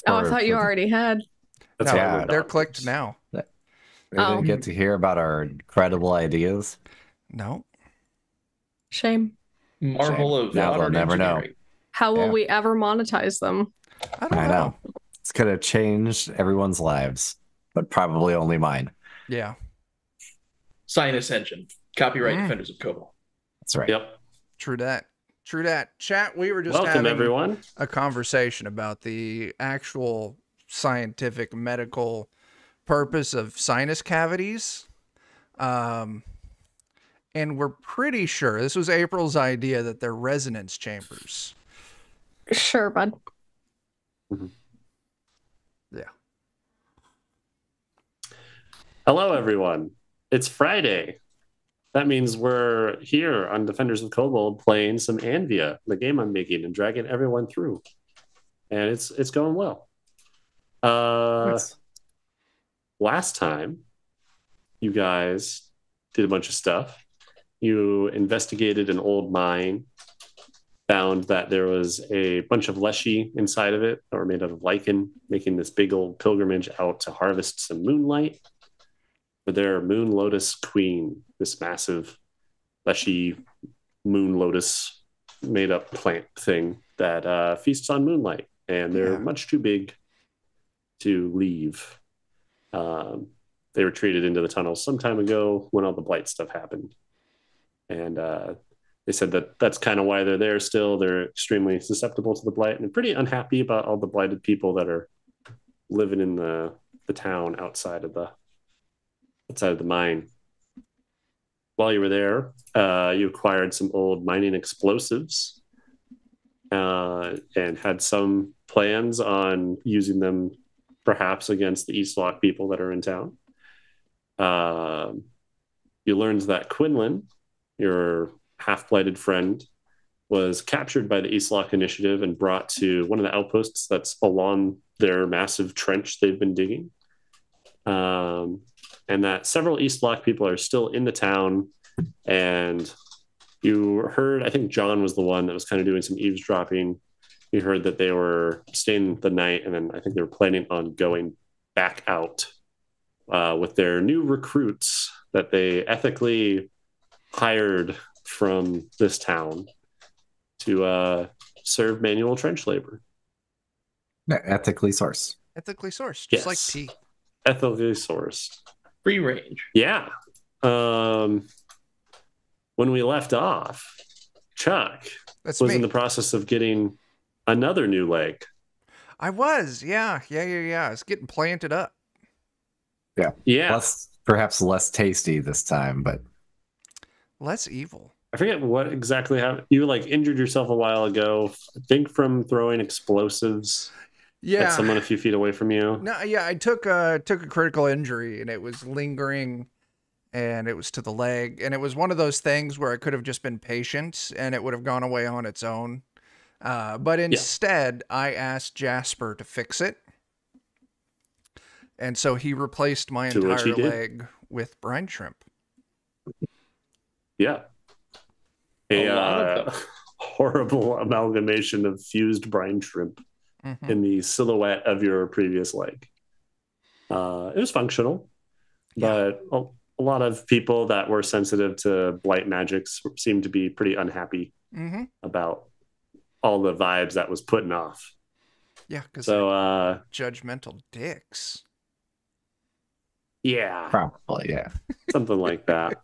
Oh, I thought you already had. That's No, why we're they're dogs. clicked now. Oh, didn't get to hear about our incredible ideas. No. shame. Marvel of Now they'll modern never know. engineering. How will Yeah. we ever monetize them? I don't I know. know. It's going to change everyone's lives, but probably only mine. Yeah. Sinus engine. Copyright Defenders of Cobalt. That's right. Yep. True that. True that. Chat, we were just Welcome, having everyone. a conversation about the actual scientific medical purpose of sinus cavities. And we're pretty sure this was April's idea that they're resonance chambers. Sure, bud. Yeah. Hello, everyone. It's Friday. That means we're here on Defenders of Cobalt playing some Anvea, the game I'm making, and dragging everyone through. And it's going well. Nice. Last time, you guys did a bunch of stuff. You investigated an old mine, found that there was a bunch of leshy inside of it that were made out of lichen, making this big old pilgrimage out to harvest some moonlight for their moon lotus queen, this massive leshy moon lotus made up plant thing that feasts on moonlight. And they're much too big to leave. They retreated into the tunnels some time ago when all the blight stuff happened. And they said that that's kind of why they're there still. They're extremely susceptible to the blight and pretty unhappy about all the blighted people that are living in the town outside of the mine. While you were there, you acquired some old mining explosives and had some plans on using them perhaps against the Eastlock people that are in town. You learned that Quinlan, your half-blighted friend, was captured by the Eastlock Initiative and brought to one of the outposts that's along their massive trench they've been digging. And that several Eastlock people are still in the town. And you heard, I think John was the one that was kind of doing some eavesdropping. You heard that they were staying the night, and then I think they were planning on going back out with their new recruits that they ethically hired from this town to serve manual trench labor. Ethically sourced. Ethically sourced, just Yes. like tea. Ethically sourced. Free range. Yeah. When we left off, Chuck That's was me. in the process of getting another new leg. I was, yeah. It's getting planted up. Yeah. Perhaps less tasty this time, but Less evil. I forget what exactly happened. You injured yourself a while ago, I think from throwing explosives at someone a few feet away from you. No, yeah, I took a critical injury, and it was lingering, and it was to the leg, and it was one of those things where I could have just been patient, and it would have gone away on its own. But instead, I asked Jasper to fix it, and so he replaced my entire leg with brine shrimp. Yeah. A horrible amalgamation of fused brine shrimp in the silhouette of your previous leg. It was functional, but a lot of people that were sensitive to blight magics seemed to be pretty unhappy about all the vibes that was putting off. Yeah, because judgmental dicks. Yeah. probably, yeah. Something like that.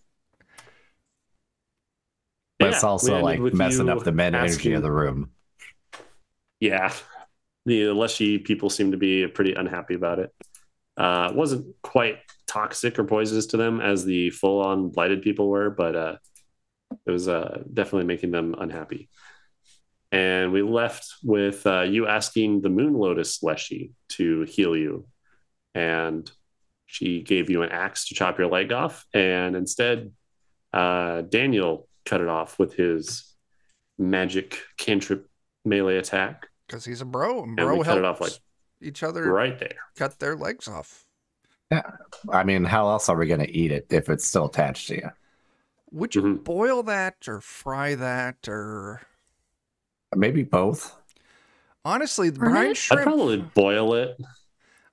But it's also messing up the men energy of the room. Yeah. The Leshy people seem to be pretty unhappy about it. It wasn't quite toxic or poisonous to them as the full-on blighted people were, but it was definitely making them unhappy. And we left with you asking the Moon Lotus Leshy to heal you. And she gave you an axe to chop your leg off. And instead, Daniel cut it off with his magic cantrip melee attack. Because he's a bro, and we cut it off each other right there. Cut their legs off. Yeah. I mean, how else are we going to eat it if it's still attached to you? Would you boil that or fry that or... Maybe both. Honestly, the Brine brine I'd shrimp. probably boil it.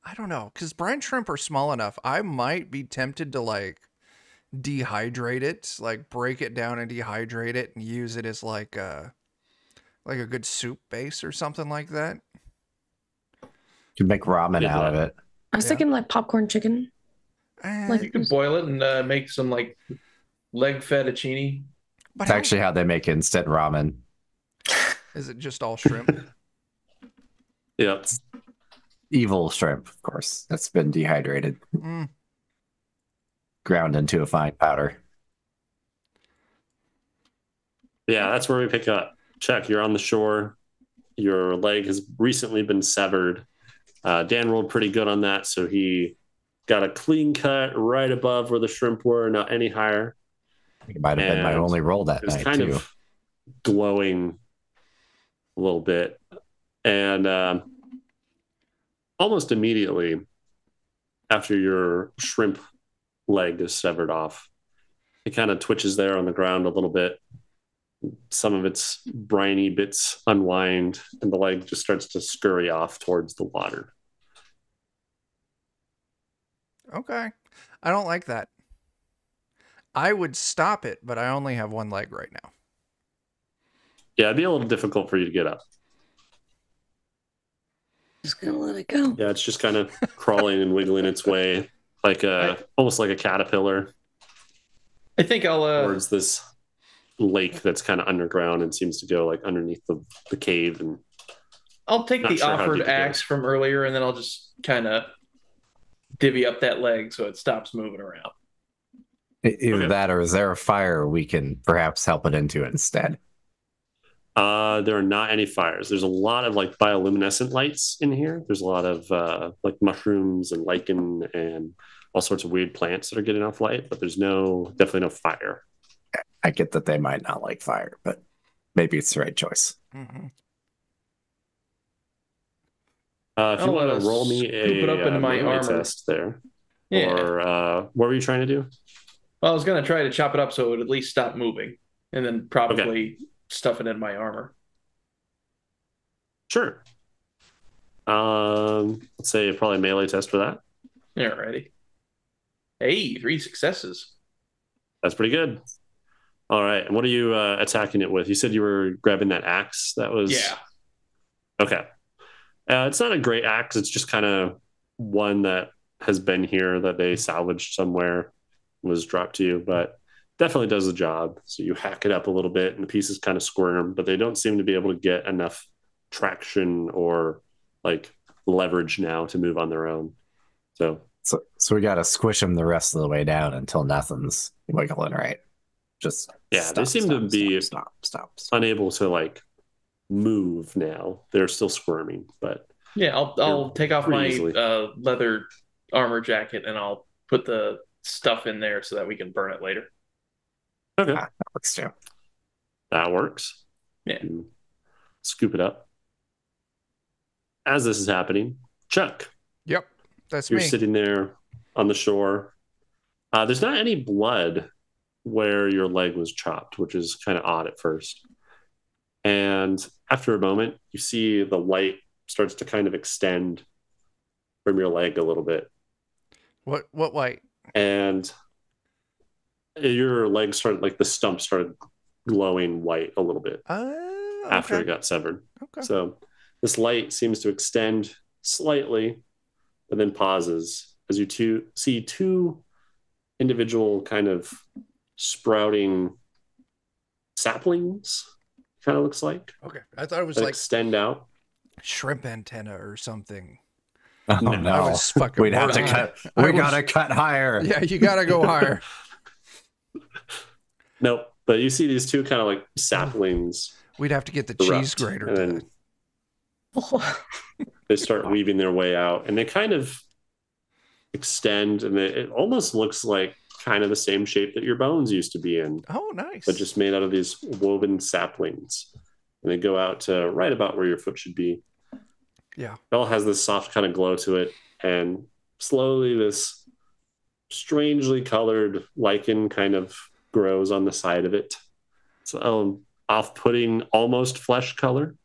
I don't know, because brine shrimp are small enough. I might be tempted to like dehydrate it, like break it down and dehydrate it, and use it as like a good soup base or something like that. You can make ramen Did out of that. it. I was Yeah. thinking like popcorn chicken. Like- You could boil it and make some like leg fettuccine. But It's actually how they make instant ramen. is it just all shrimp? Yep. Evil shrimp, of course. That's been dehydrated, Mm. ground into a fine powder. Yeah, that's where we pick up. Chuck, you're on the shore. Your leg has recently been severed. Dan rolled pretty good on that, so he got a clean cut right above where the shrimp were, not any higher. I think it might have been my And only roll that It was night, kind too. of glowing a little bit. And almost immediately after your shrimp leg is severed off, it kind of twitches there on the ground a little bit. Some of its briny bits unwind, and the leg just starts to scurry off towards the water. Okay. I don't like that. I would stop it, but I only have one leg right now. Yeah, it'd be a little difficult for you to get up. Just gonna let it go. Yeah, it's just kind of crawling and wiggling its way like almost like a caterpillar I think I'll towards this lake that's kind of underground and seems to go like underneath the cave. And I'll take Not the sure how offered deep it axe goes. from earlier, and then I'll just kind of divvy up that leg so it stops moving around. Either Okay. that or is there a fire we can perhaps help it into instead? There are not any fires. There's a lot of like bioluminescent lights in here. There's a lot of like mushrooms and lichen and all sorts of weird plants that are getting off light, but there's definitely no fire. I get that they might not like fire, but maybe it's the right choice. Mm-hmm. If you I'll, want to roll me scoop it up a into my melee armor. test there, Yeah. or what were you trying to do? Well, I was going to try to chop it up so it would at least stop moving, and then probably stuff it in my armor. Sure. Let's say probably a melee test for that. Alrighty. Hey, 3 successes. That's pretty good. All right. And what are you attacking it with? You said you were grabbing that axe. That was Yeah. Okay. It's not a great axe. It's just kind of one that has been here that they salvaged somewhere, was dropped to you, but definitely does the job. So you hack it up a little bit and the pieces kind of squirm, but they don't seem to be able to get enough traction or like leverage now to move on their own. So So we got to squish them the rest of the way down until nothing's wiggling, right? Just Yeah, they seem to be stop. unable to like move now. They're still squirming, but Yeah, I'll take off pretty my easily. leather armor jacket and I'll put the stuff in there so that we can burn it later. okay, That works too. that works. Yeah. You scoop it up. As this is happening, Chuck, Yep. That's you're me. sitting there on the shore. There's not any blood where your leg was chopped, which is kind of odd at first. And after a moment, you see the light starts to kind of extend from your leg a little bit. What light? And your leg started, like the stump started glowing white a little bit after Okay. it got severed. Okay. So this light seems to extend slightly, but then pauses as you see two individual kind of sprouting saplings, kind of looks like, Okay. I thought it was that like extend out. shrimp antenna or something. Oh No. no, I was fucking we'd have to working. cut. I We was- gotta cut higher. Yeah, you gotta go higher. Nope. But you see these two kind of like saplings We'd have to get the erupt, cheese grater and to then they start weaving their way out, and they kind of extend, and it almost looks like kind of the same shape that your bones used to be in, Oh, nice. but just made out of these woven saplings. And they go out to right about where your foot should be. Yeah. It all has this soft kind of glow to it, and slowly this strangely colored lichen kind of grows on the side of it. It's off-putting, almost flesh color.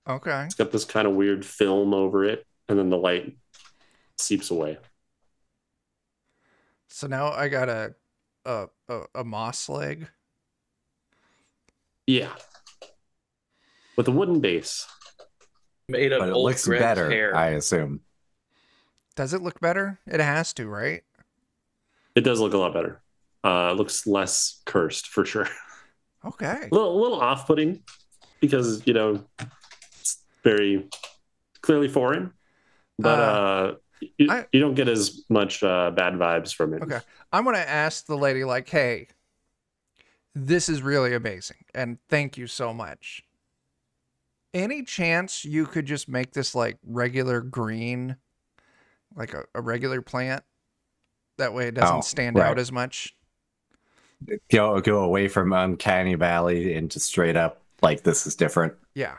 Okay. It's got this kind of weird film over it, and then the light seeps away. So now I got a moss leg. Yeah. With a wooden base. Made of But it old looks Greg's better, hair. I assume. Does it look better? It has to, right? It does look a lot better. It looks less cursed for sure. Okay. A little off-putting because, it's very clearly foreign, but you don't get as much bad vibes from it. Okay. I'm going to ask the lady, like, hey, this is really amazing. And thank you so much. Any chance you could just make this like regular green, like a regular plant? That way it doesn't stand out as much. Go away from Uncanny Valley into straight up, like, this is different. Yeah.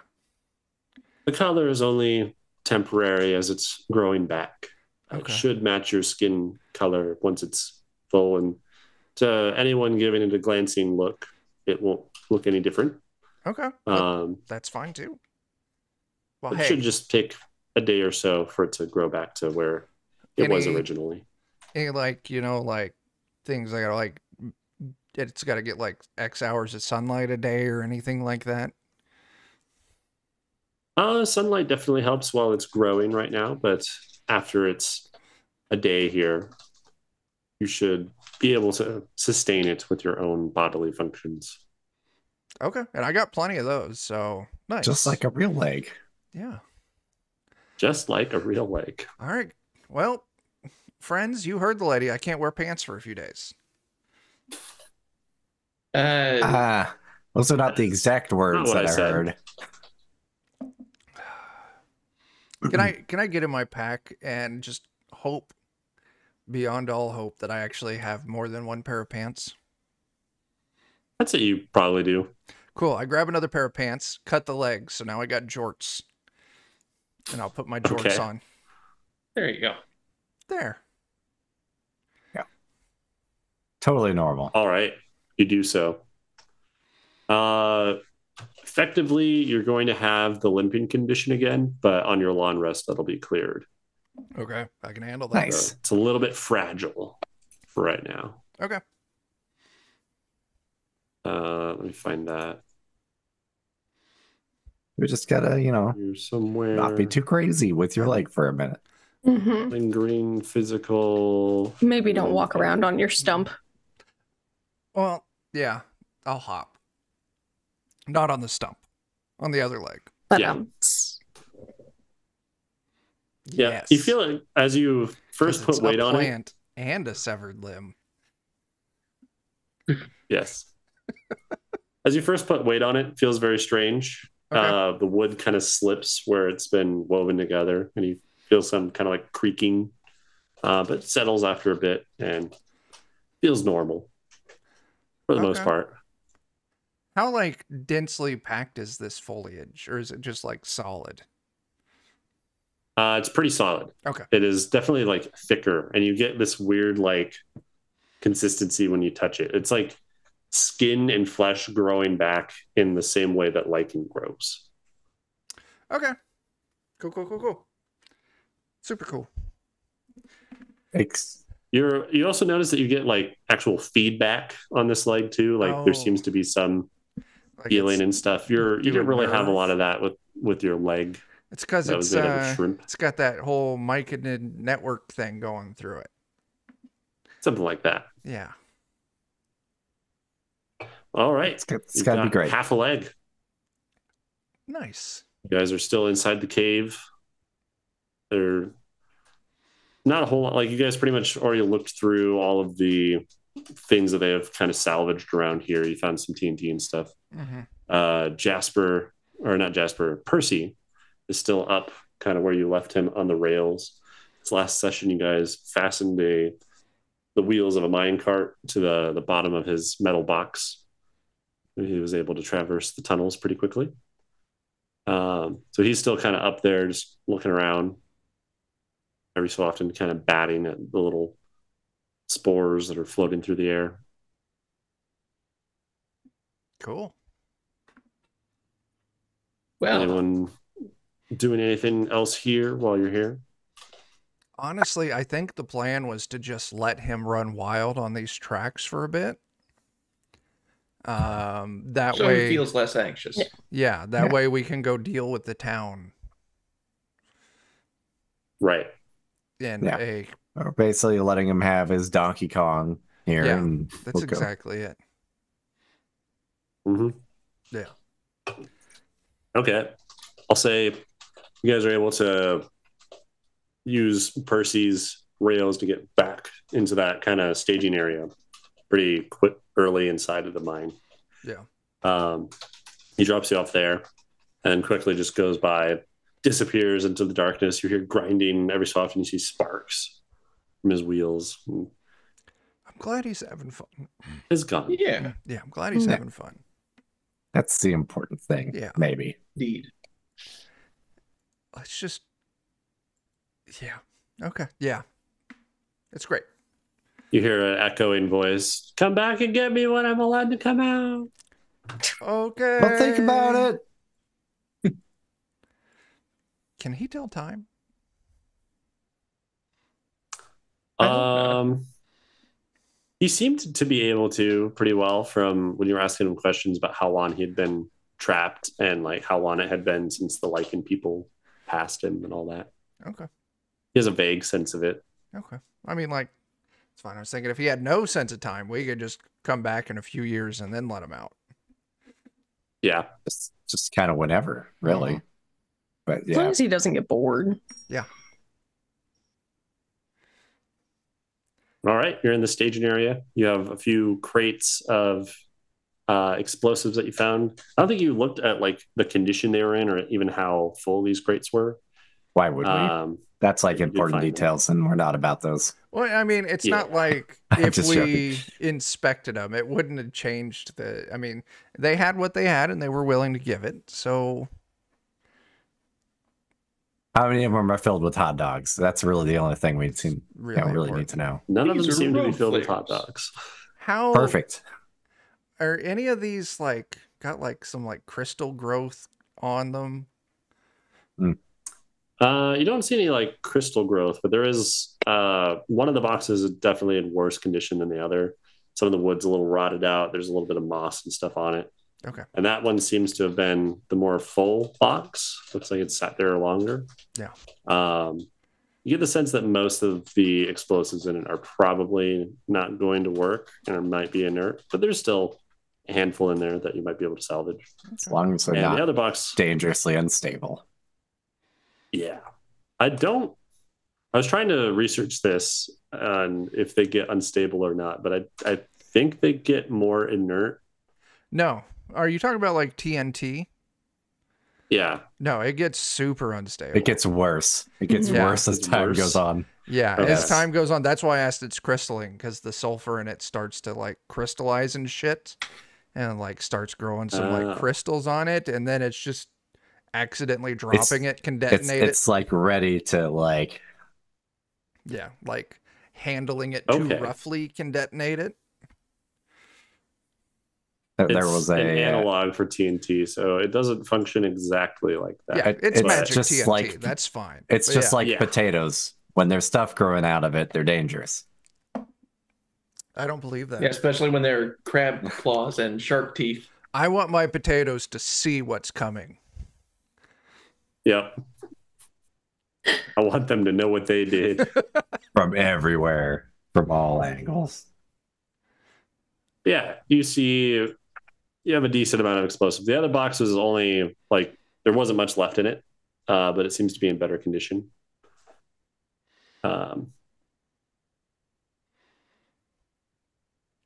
The color is only temporary as it's growing back. It Okay. should match your skin color once it's full, and to anyone giving it a glancing look, it won't look any different. Okay. That's fine too. Well, It hey, should just take a day or so for it to grow back to where it was originally. any like, like things that are like, it's got to get like X hours of sunlight a day or anything like that. Sunlight definitely helps while it's growing right now, but after it's a day here, you should be able to sustain it with your own bodily functions. Okay. And I got plenty of those. So nice. Just like a real leg. Yeah. Just like a real leg. All right. Well, friends, you heard the lady. I can't wear pants for a few days. Those are not the exact words that I heard. Can I get in my pack and just hope beyond all hope that I actually have more than one pair of pants? That's what you probably do. Cool. I grab another pair of pants, cut the legs, so now I got jorts. And I'll put my jorts on. There you go. There. Yeah. Totally normal. All right. You do so. Effectively, you're going to have the limping condition again, but on your long rest, that'll be cleared. Okay. I can handle that. Nice. So it's a little bit fragile for right now. Okay. Let me find that. You just gotta, You're somewhere. not be too crazy with your leg for a minute. Mm-hmm. Lingering physical. Maybe don't walk around on your stump. Well, yeah. I'll hop. Not on the stump. On the other leg. But, Yeah. Yeah. Yes. You feel it as you first put weight on it. Plant and a severed limb. Yes. As you first put weight on it, it feels very strange. Okay. The wood kind of slips where it's been woven together, and you feel some kind of like creaking, but it settles after a bit and feels normal for the most part. How like densely packed is this foliage, or is it just like solid? It's pretty solid. Okay. It is definitely like thicker, and you get this weird like consistency when you touch it. It's like skin and flesh growing back in the same way that lichen grows. Okay. Cool. Super cool. You also notice that you get like actual feedback on this leg too. Like there seems to be some Like feeling and stuff. You didn't really have a lot of that with your leg. It's because That was a bit of a shrimp. it's got that whole mycin network thing going through it. Something like that. Yeah. All right. It's got to be great. Half a leg. Nice. You guys are still inside the cave. They're not a whole lot. Like you guys pretty much already looked through all of the things that they have kind of salvaged around here. You found some TNT and stuff. Mm-hmm. Percy is still up kind of where you left him on the rails. This last session, you guys fastened the wheels of a mine cart to the bottom of his metal box. He was able to traverse the tunnels pretty quickly. So he's still kind of up there, just looking around every so often, kind of batting at the little spores that are floating through the air. Cool. Well, Anyone doing anything else here while you're here? Honestly, I think the plan was to just let him run wild on these tracks for a bit. That So way, he feels less anxious. yeah, that way we can go deal with the town Right. in Yeah. a. Or basically letting him have his Donkey Kong here, Yeah, and that's we'll go. exactly it. Mm-hmm. Yeah. Okay. I'll say you guys are able to use Percy's rails to get back into that kind of staging area pretty quick early inside of the mine. Yeah. He drops you off there and quickly just goes by, disappears into the darkness. You hear grinding every so often. You see sparks from his wheels. I'm glad he's having fun. It's gone. Yeah, Yeah, I'm glad he's having fun. That's the important thing. Yeah. Maybe. indeed. Let's just. Yeah. Okay. Yeah. It's great. You hear an echoing voice, "Come back and get me when I'm allowed to come out." Okay. Well, think about it. Can he tell time? He seemed to be able to pretty well from when you were asking him questions about how long he had been trapped and like how long it had been since the Lycan people passed him and all that. Okay. He has a vague sense of it. Okay. I mean, like, it's fine. I was thinking if he had no sense of time, we could just come back in a few years and then let him out. Yeah. Just kind of whenever, really. But As long yeah, as he doesn't get bored. Yeah. All right. You're in the staging area. You have a few crates of explosives that you found. I don't think you looked at like the condition they were in or even how full these crates were. why would we? That's like you did important find them. details, and we're not about those. Well, I mean, it's Yeah. not like I'm if just we inspected them, it wouldn't have changed the. I mean, they had what they had and they were willing to give it. So, How many of them are filled with hot dogs? That's really the only thing we seem really, really important. need to know. None of These them are seem to be road filled with hot flavors. dogs. How Perfect. are any of these like got like some like crystal growth on them? You don't see any like crystal growth, but there is one of the boxes is definitely in worse condition than the other. Some of the wood's a little rotted out. There's a little bit of moss and stuff on it. Okay. And that one seems to have been the more full box. Looks like it's sat there longer. Yeah. You get the sense that most of the explosives in it are probably not going to work and might be inert, but there's still a handful in there that you might be able to salvage. As long as they're And not the other box, dangerously unstable. yeah. I was trying to research this on if they get unstable or not, but I think they get more inert. No. Are you talking about like TNT? Yeah. No, it gets super unstable. It gets worse. It gets Yeah. worse as It's time worse. goes on. Yeah, Okay. as time goes on, that's why I asked it's crystalline, because the sulfur in it starts to like crystallize and shit, and like starts growing some Oh. like crystals on it, and then it's just accidentally dropping it can It's detonate like ready to like. it. Yeah, like handling it too Okay. roughly can detonate it. There It's was an a analog for TNT, so it doesn't function exactly like that. Yeah, it's it's magic just TNT. like- That's fine. It's But just yeah, like Yeah. potatoes. When there's stuff growing out of it, they're dangerous. I don't believe that. Yeah, especially when they're crab claws and shark teeth. I want my potatoes to see what's coming. Yep. I want them to know what they did. From everywhere, from all angles. Yeah, you have a decent amount of explosives. The other box was only like there wasn't much left in it, but it seems to be in better condition.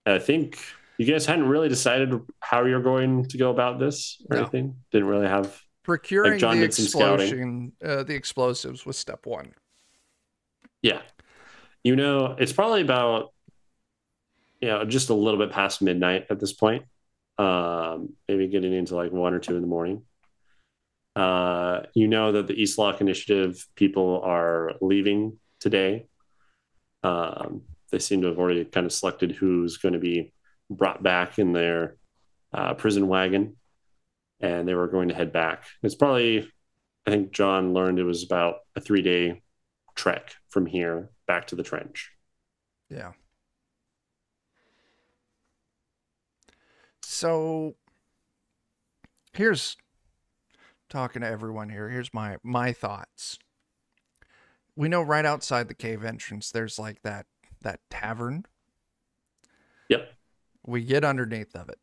I think you guys hadn't really decided how you're going to go about this or No. anything. Didn't really have. Procuring John the did some scouting. the explosives was step one. Yeah, it's probably about just a little bit past midnight at this point. Maybe getting into like 1 or 2 in the morning. That the East Lock Initiative people are leaving today. They seem to have already kind of selected who's going to be brought back in their prison wagon, and they were going to head back. It's probably I think John learned it was about a 3-day trek from here back to the trench. Yeah. So here's talking to everyone here. Here's my thoughts. We know right outside the cave entrance there's like that tavern. Yep. We get underneath of it.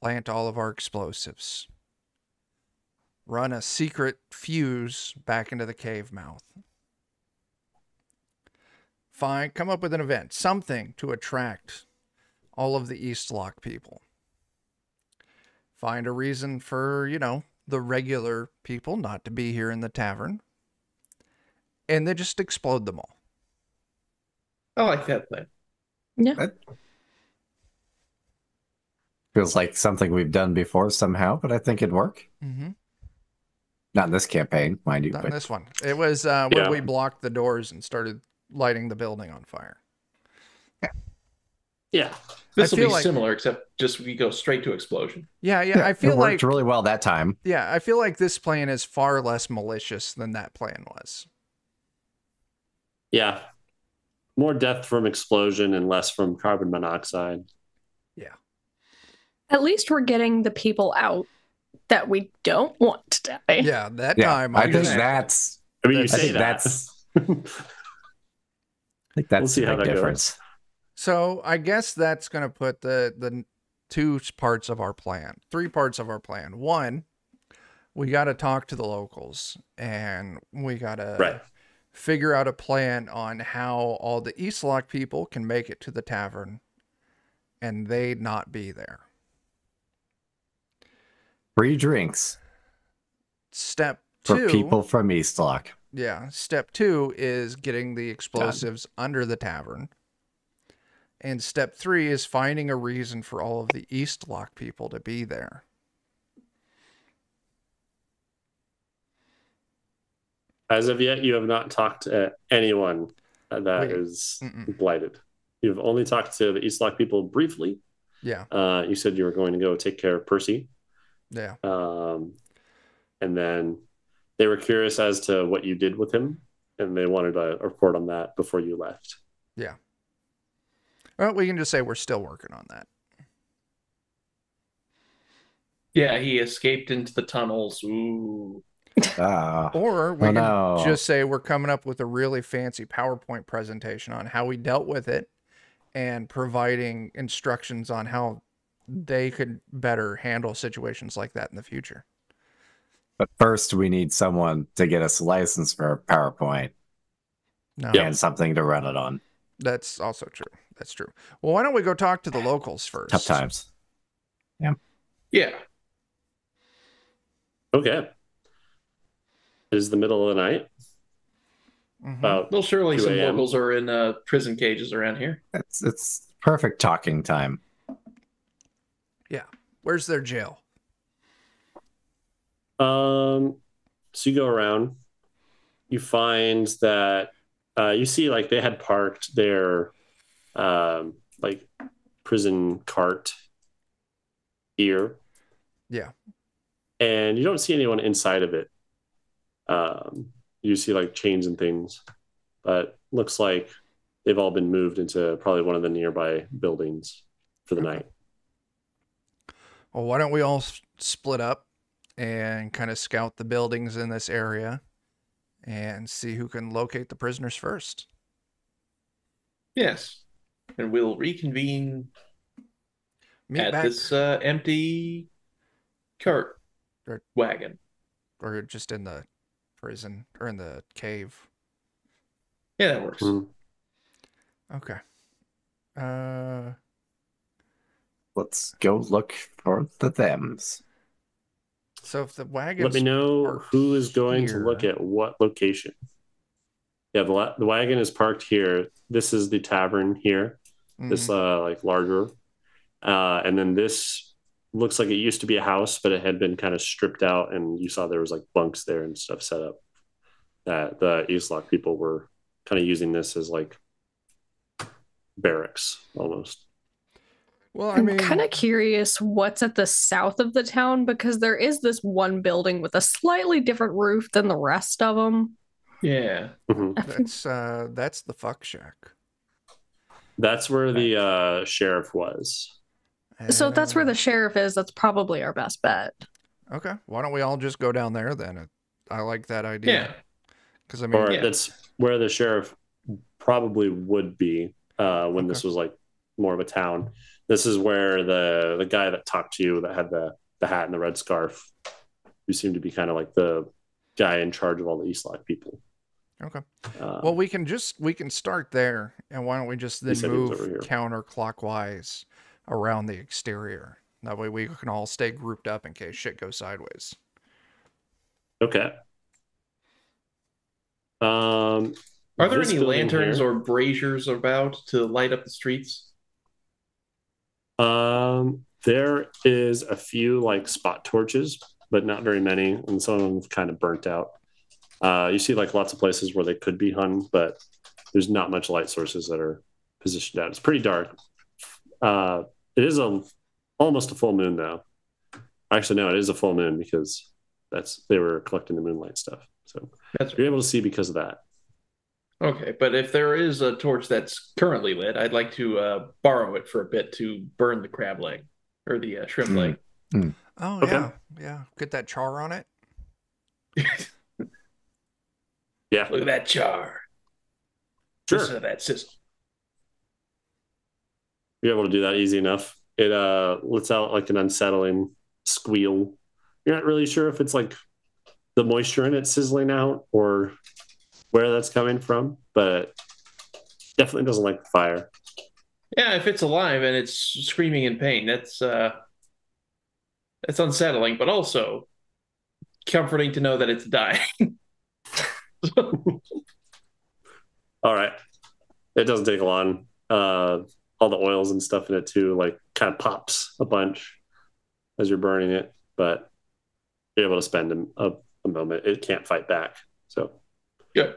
Plant all of our explosives. Run a secret fuse back into the cave mouth. Come up with an event, something to attract all of the East Lock people. Find a reason for, the regular people not to be here in the tavern. And then just explode them all. I like that plan. Yeah. That feels like something we've done before somehow, but I think it'd work. Mm-hmm. Not in this campaign, mind you. Not But in this one. It was when we blocked the doors and started lighting the building on fire. Yeah. This will be like, similar, except just we go straight to explosion. Yeah. I feel it worked really well that time. Yeah, I feel like this plan is far less malicious than that plan was. Yeah. More death from explosion and less from carbon monoxide. Yeah. At least we're getting the people out that we don't want to die. Yeah, that Yeah, time I think just, that's. I mean, you I say think that. I think that's We'll see the how big that difference. goes. So I guess that's going to put the two parts of our plan, 3 parts of our plan. One, we got to talk to the locals and we got to figure out a plan on how all the East Lock people can make it to the tavern and they not be there. Free drinks Step for 2, people from East Lock. Yeah, step 2 is getting the explosives under the tavern. And step 3 is finding a reason for all of the East Lock people to be there. As of yet, you have not talked to anyone that is blighted. You've only talked to the East Lock people briefly. Yeah. You said you were going to go take care of Percy. Yeah. And then they were curious as to what you did with him, and they wanted a report on that before you left. Yeah. Well, we can just say we're still working on that. Yeah, he escaped into the tunnels. Ooh. Or we can just say we're coming up with a really fancy PowerPoint presentation on how we dealt with it and providing instructions on how they could better handle situations like that in the future. But first, we need someone to get us a license for PowerPoint and something to run it on. That's also true. That's true. Well, why don't we go talk to the locals first? Tough times. Yeah. Yeah. Okay. It is the middle of the night. About well, surely 2 some a.m. locals are in prison cages around here. It's perfect talking time. Yeah. Where's their jail? So you go around, you find that you see like they had parked their like prison cart here. Yeah. And you don't see anyone inside of it. You see like chains and things, but looks like they've all been moved into probably one of the nearby buildings for the night. Well, why don't we all split up and kind of scout the buildings in this area and see who can locate the prisoners first? Yes. And we'll reconvene at back. this empty cart wagon. Or just in the prison or in the cave. Yeah, that works. Okay. Let's go look for the thems. So if the wagon, let me know who is going to look at what location. Yeah, the wagon is parked here. This is the tavern here. This like larger, and then this looks like it used to be a house, but it had been kind of stripped out, and you saw there was like bunks there and stuff set up. That the East Lock people were kind of using this as like barracks almost. Well, I I'm mean, kind of curious what's at the south of the town because there is this one building with a slightly different roof than the rest of them. Yeah. that's the fuck shack. That's where the sheriff was. So if that's where the sheriff is, that's probably our best bet. Okay, why don't we all just go down there then? I like that idea. Yeah. Because I mean, Or that's where the sheriff probably would be when this was like more of a town. This is where the guy that talked to you that had the hat and the red scarf, who seemed to be kind of like the guy in charge of all the East Lock people. Okay. Well, we can start there, and why don't we just then move counterclockwise around the exterior? That way we can all stay grouped up in case shit goes sideways. Okay. Are there any lanterns or braziers about to light up the streets? There is a few like spot torches, but not very many, and some of them kind of burnt out. You see like lots of places where they could be hung, but there's not much light sources that are positioned out. It's pretty dark. It is almost a full moon though. Actually, no, it is a full moon because they were collecting the moonlight stuff. So you're able to see because of that. Okay, but if there is a torch that's currently lit, I'd like to borrow it for a bit to burn the crab leg or the shrimp leg. Oh, okay. Yeah. Get that char on it. Yeah. Look at that char. Sure. Listen to that sizzle. You're able to do that easy enough. It lets out like an unsettling squeal. You're not really sure if it's like the moisture in it sizzling out or where that's coming from, but definitely doesn't like the fire. Yeah, if it's alive and it's screaming in pain, that's unsettling, but also comforting to know that it's dying. All right. It doesn't take long. All the oils and stuff in it too, like kind of pops a bunch as you're burning it, but you're able to spend a moment. It can't fight back. So good.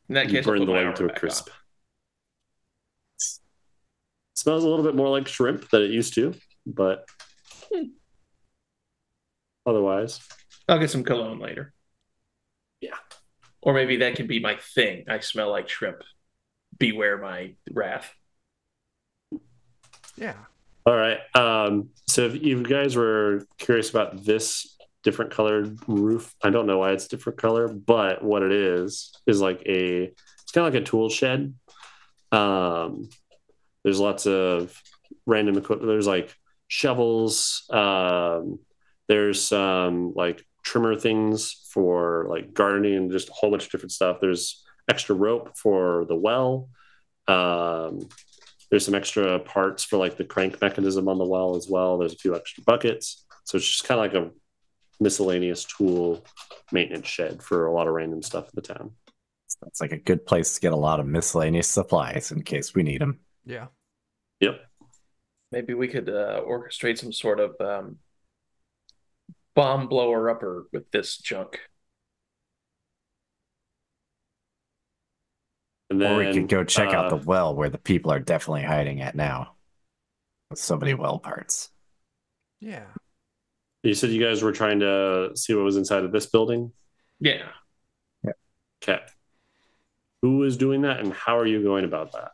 In that case, burn the leg to a crisp. Smells a little bit more like shrimp than it used to, but otherwise, I'll get some cologne later. Yeah. Or maybe that can be my thing. I smell like shrimp. Beware my wrath. Yeah. All right. So if you guys were curious about this different colored roof, I don't know why it's different color, but what it is like it's kind of like a tool shed. There's lots of random equipment. There's like shovels. There's some like trimmer things for like gardening and just a whole bunch of different stuff. There's extra rope for the well. There's some extra parts for like the crank mechanism on the well as well. There's a few extra buckets. So it's just kind of like a miscellaneous tool maintenance shed for a lot of random stuff in the town. That's like a good place to get a lot of miscellaneous supplies in case we need them. Yeah. Yep. Maybe we could orchestrate some sort of bomb blower upper with this junk. And then, or we could go check out the well where the people are definitely hiding at now. With so many well parts. Yeah. You said you guys were trying to see what was inside of this building? Yeah. Okay. Who is doing that and how are you going about that?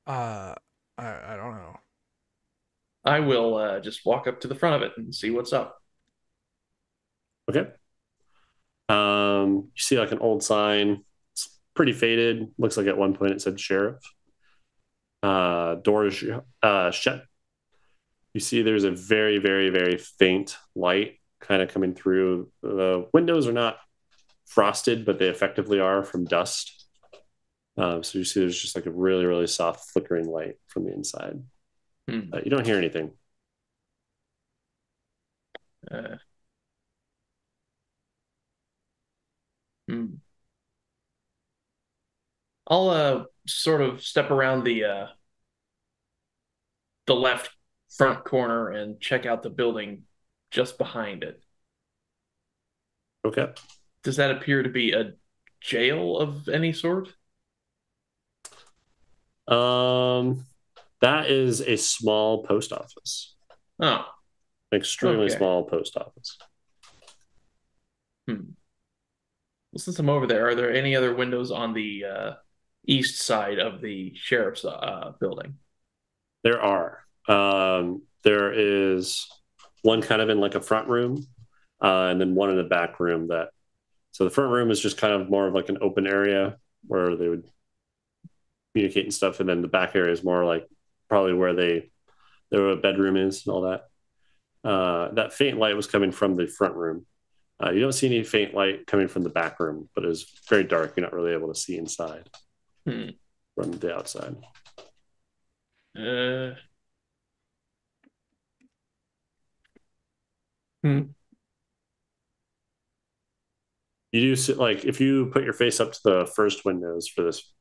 I don't know. I will just walk up to the front of it and see what's up. Okay. You see like an old sign. It's pretty faded. Looks like at one point it said sheriff. Door is shut. You see there's a very, very, very faint light kind of coming through. The windows are not frosted, but they effectively are from dust. So you see there's just like a really, really soft flickering light from the inside. You don't hear anything. I'll sort of step around the left front corner and check out the building just behind it. Okay. Does that appear to be a jail of any sort? That is a small post office. Oh, Extremely okay. small post office. Well, since I'm over there, are there any other windows on the east side of the sheriff's building? There are. There is one kind of in like a front room, and then one in the back room that. So the front room is just kind of more of like an open area where they would communicate and stuff, and then the back area is more like probably where their bedroom is and all that. That faint light was coming from the front room. You don't see any faint light coming from the back room, but it's very dark. You're not really able to see inside from the outside. You do see, like if you put your face up to the first windows for this,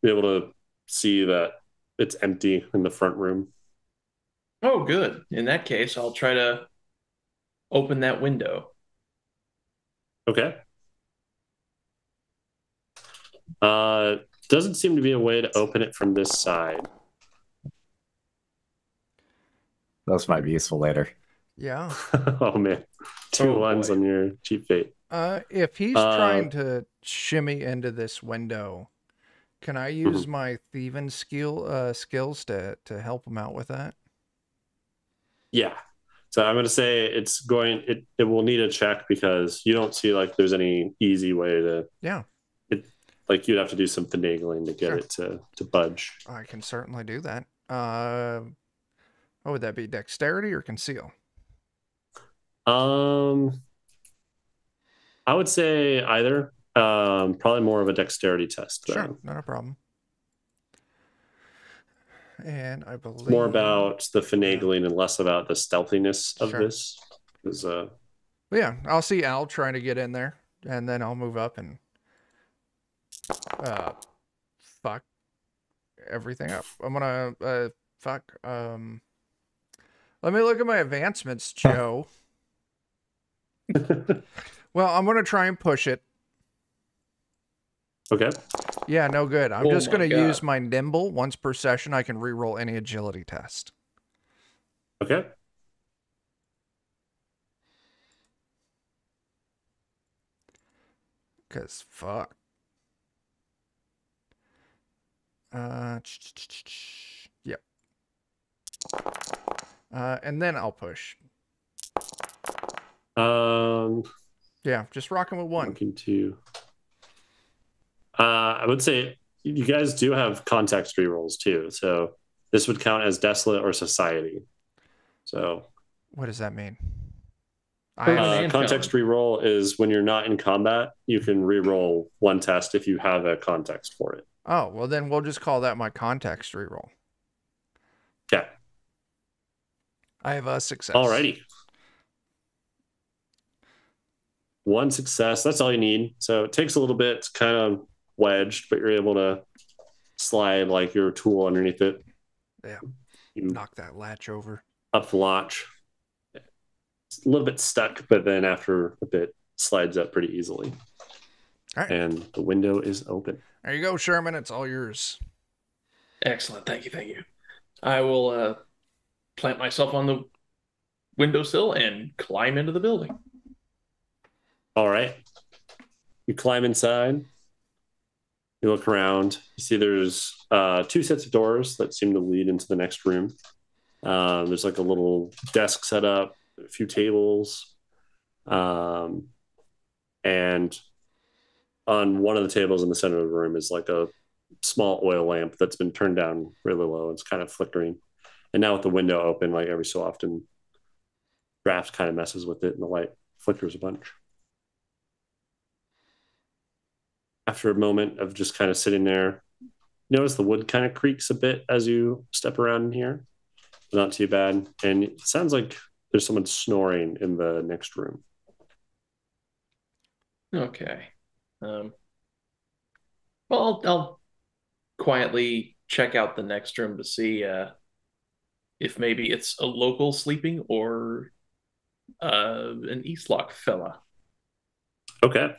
you'll be able to see that it's empty in the front room. Oh, good. In that case, I'll try to open that window. Okay. Doesn't seem to be a way to open it from this side. Those might be useful later. Yeah. Oh man, two ones on your cheap fate. If he's trying to shimmy into this window, can I use my thieving skills to help him out with that? Yeah. So I'm going to say it will need a check because you don't see like there's any easy way to. Yeah. Like you'd have to do some finagling to get it to budge. I can certainly do that. What would that be? Dexterity or conceal? I would say either. Probably more of a dexterity test. Though. Sure, not a problem. And I believe it's more about the finagling and less about the stealthiness of this. Yeah, I'll see Al trying to get in there, and then I'll move up and fuck everything up. I'm gonna fuck. Let me look at my advancements, Joe. Well, I'm gonna try and push it. Okay. Yeah, no good. I'm just going to use my nimble. Once per session, I can reroll any agility test. Okay. Because fuck. Yep. And then I'll push. Yeah, just rocking with one. Looking to. I would say you guys do have context rerolls too, so this would count as desolate or society. So, what does that mean? Context reroll is when you're not in combat, you can reroll one test if you have a context for it. Oh, well then we'll just call that my context reroll. Okay. I have a success. Alrighty. One success. That's all you need. So it takes a little bit. It's kind of wedged, but you're able to slide like your tool underneath it. Yeah. You knock that latch over. Up the latch. It's a little bit stuck, but then after a bit, slides up pretty easily. All right. And the window is open. There you go, Sherman. It's all yours. Excellent. Thank you. Thank you. I will plant myself on the windowsill and climb into the building. All right. You climb inside. You look around. You see there's two sets of doors that seem to lead into the next room. There's like a little desk set up, a few tables. And on one of the tables in the center of the room is like a small oil lamp that's been turned down really low. It's kind of flickering. And now with the window open, like every so often, draft kind of messes with it and the light flickers a bunch. After a moment of just kind of sitting there, notice the wood kind of creaks a bit as you step around in here. Not too bad. And it sounds like there's someone snoring in the next room. Okay. Well, I'll quietly check out the next room to see if maybe it's a local sleeping or an Eastlock fella. Okay.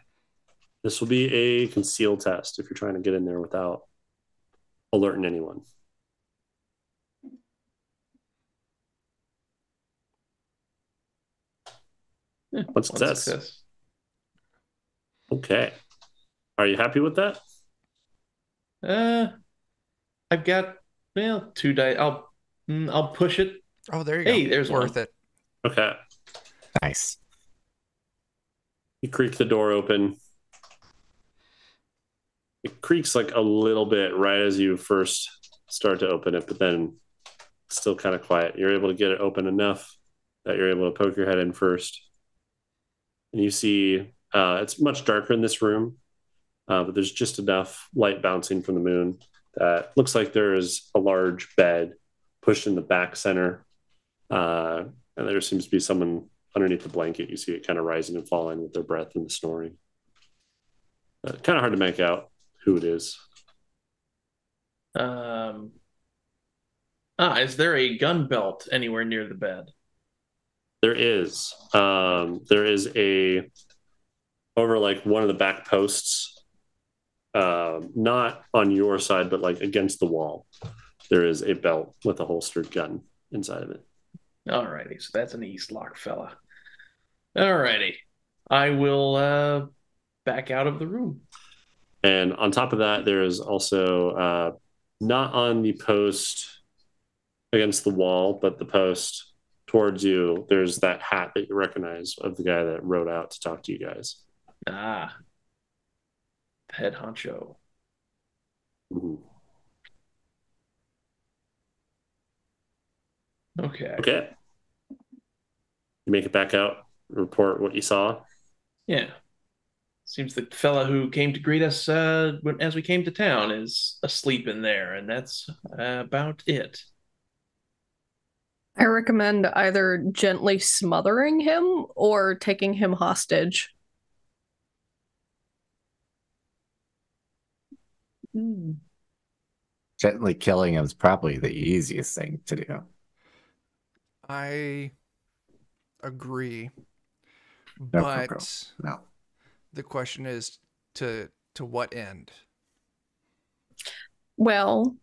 This will be a conceal test if you're trying to get in there without alerting anyone. Yeah, One one success. success. Okay. Are you happy with that? I've got, well, 2 die. I'll push it. Oh, there you Hey, go. there's Worth one. it. Okay. Nice. You creak the door open. It creaks like a little bit right as you first start to open it, but then it's still kind of quiet. You're able to get it open enough that you're able to poke your head in first. And you see it's much darker in this room, but there's just enough light bouncing from the moon that looks like there is a large bed pushed in the back center. And there seems to be someone underneath the blanket. You see it kind of rising and falling with their breath and the snoring. Kind of hard to make out who it is. Is there a gun belt anywhere near the bed? There is. There is a over like one of the back posts, not on your side, but like against the wall. There is a belt with a holstered gun inside of it. Alrighty, so that's an East Lock fella. Alrighty. I will back out of the room. And on top of that, there is also not on the post against the wall, but the post towards you, there's that hat that you recognize of the guy that rode out to talk to you guys. Ah, head honcho. Mm-hmm. Okay. Okay. You make it back out, report what you saw. Yeah. Seems the fella who came to greet us as we came to town is asleep in there, and that's about it. I recommend either gently smothering him or taking him hostage. Gently killing him is probably the easiest thing to do. I agree. No, But no. the question is to what end? Well,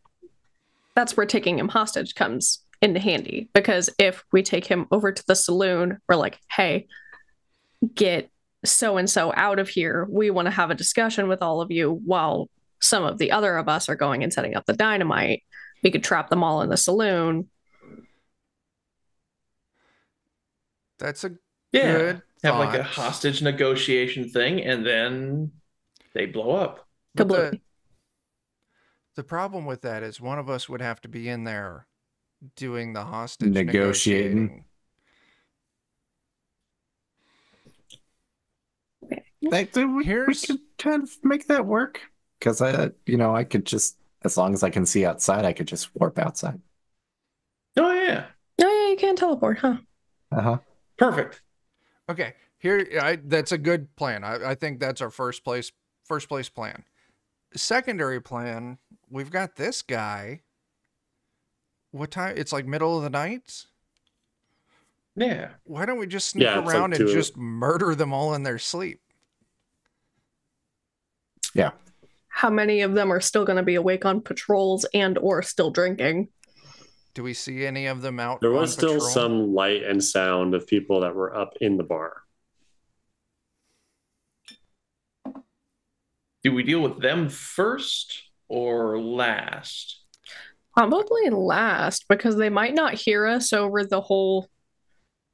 that's where taking him hostage comes into handy, because if we take him over to the saloon, we're like, hey, get so and so out of here. We want to have a discussion with all of you while some of the other of us are going and setting up the dynamite. We could trap them all in the saloon. That's a Yeah. good Have like a thought. hostage negotiation thing, and then they blow up. But Completely. the problem with that is one of us would have to be in there doing the hostage Negotiating. We could kind of make that work. Because I could just, as long as I can see outside, I could just warp outside. Oh yeah. Oh yeah, you can't teleport, huh? Uh-huh. Perfect. Okay, that's a good plan. I think that's our first place plan. Secondary plan, we've got this guy. What time? It's like middle of the night. Yeah. Why don't we just sneak around and just murder them all in their sleep? Yeah. How many of them are still going to be awake on patrols and or still drinking? Do we see any of them out? There was still some light and sound of people that were up in the bar. Do we deal with them first or last? Probably last, because they might not hear us over the whole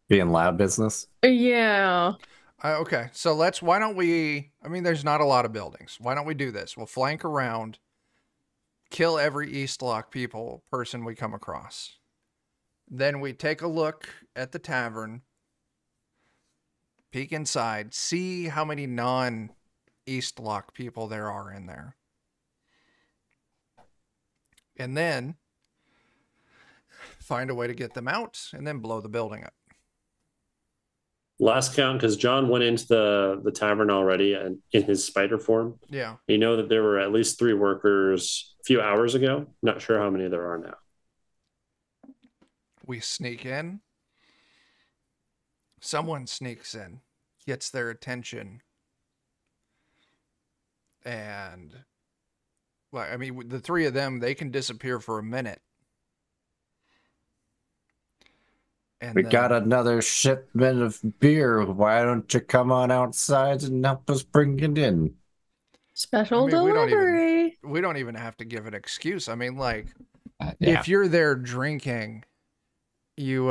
being loud business. Yeah. Okay, so why don't we, there's not a lot of buildings. Why don't we do this? We'll flank around, kill every East Lock person we come across. Then we take a look at the tavern, peek inside, see how many non-East Lock people there are in there. And then find a way to get them out and then blow the building up. Last count, because John went into the tavern already and in his spider form. Yeah. You know that there were at least 3 workers a few hours ago. Not sure how many there are now. We sneak in. Someone sneaks in, gets their attention, and Like, I mean, the three of them, they can disappear for a minute. And We then, got another shipment of beer. Why don't you come on outside and help us bring it in? Special I mean, delivery. we don't even have to give an excuse. I mean, like, Yeah. if you're there drinking, you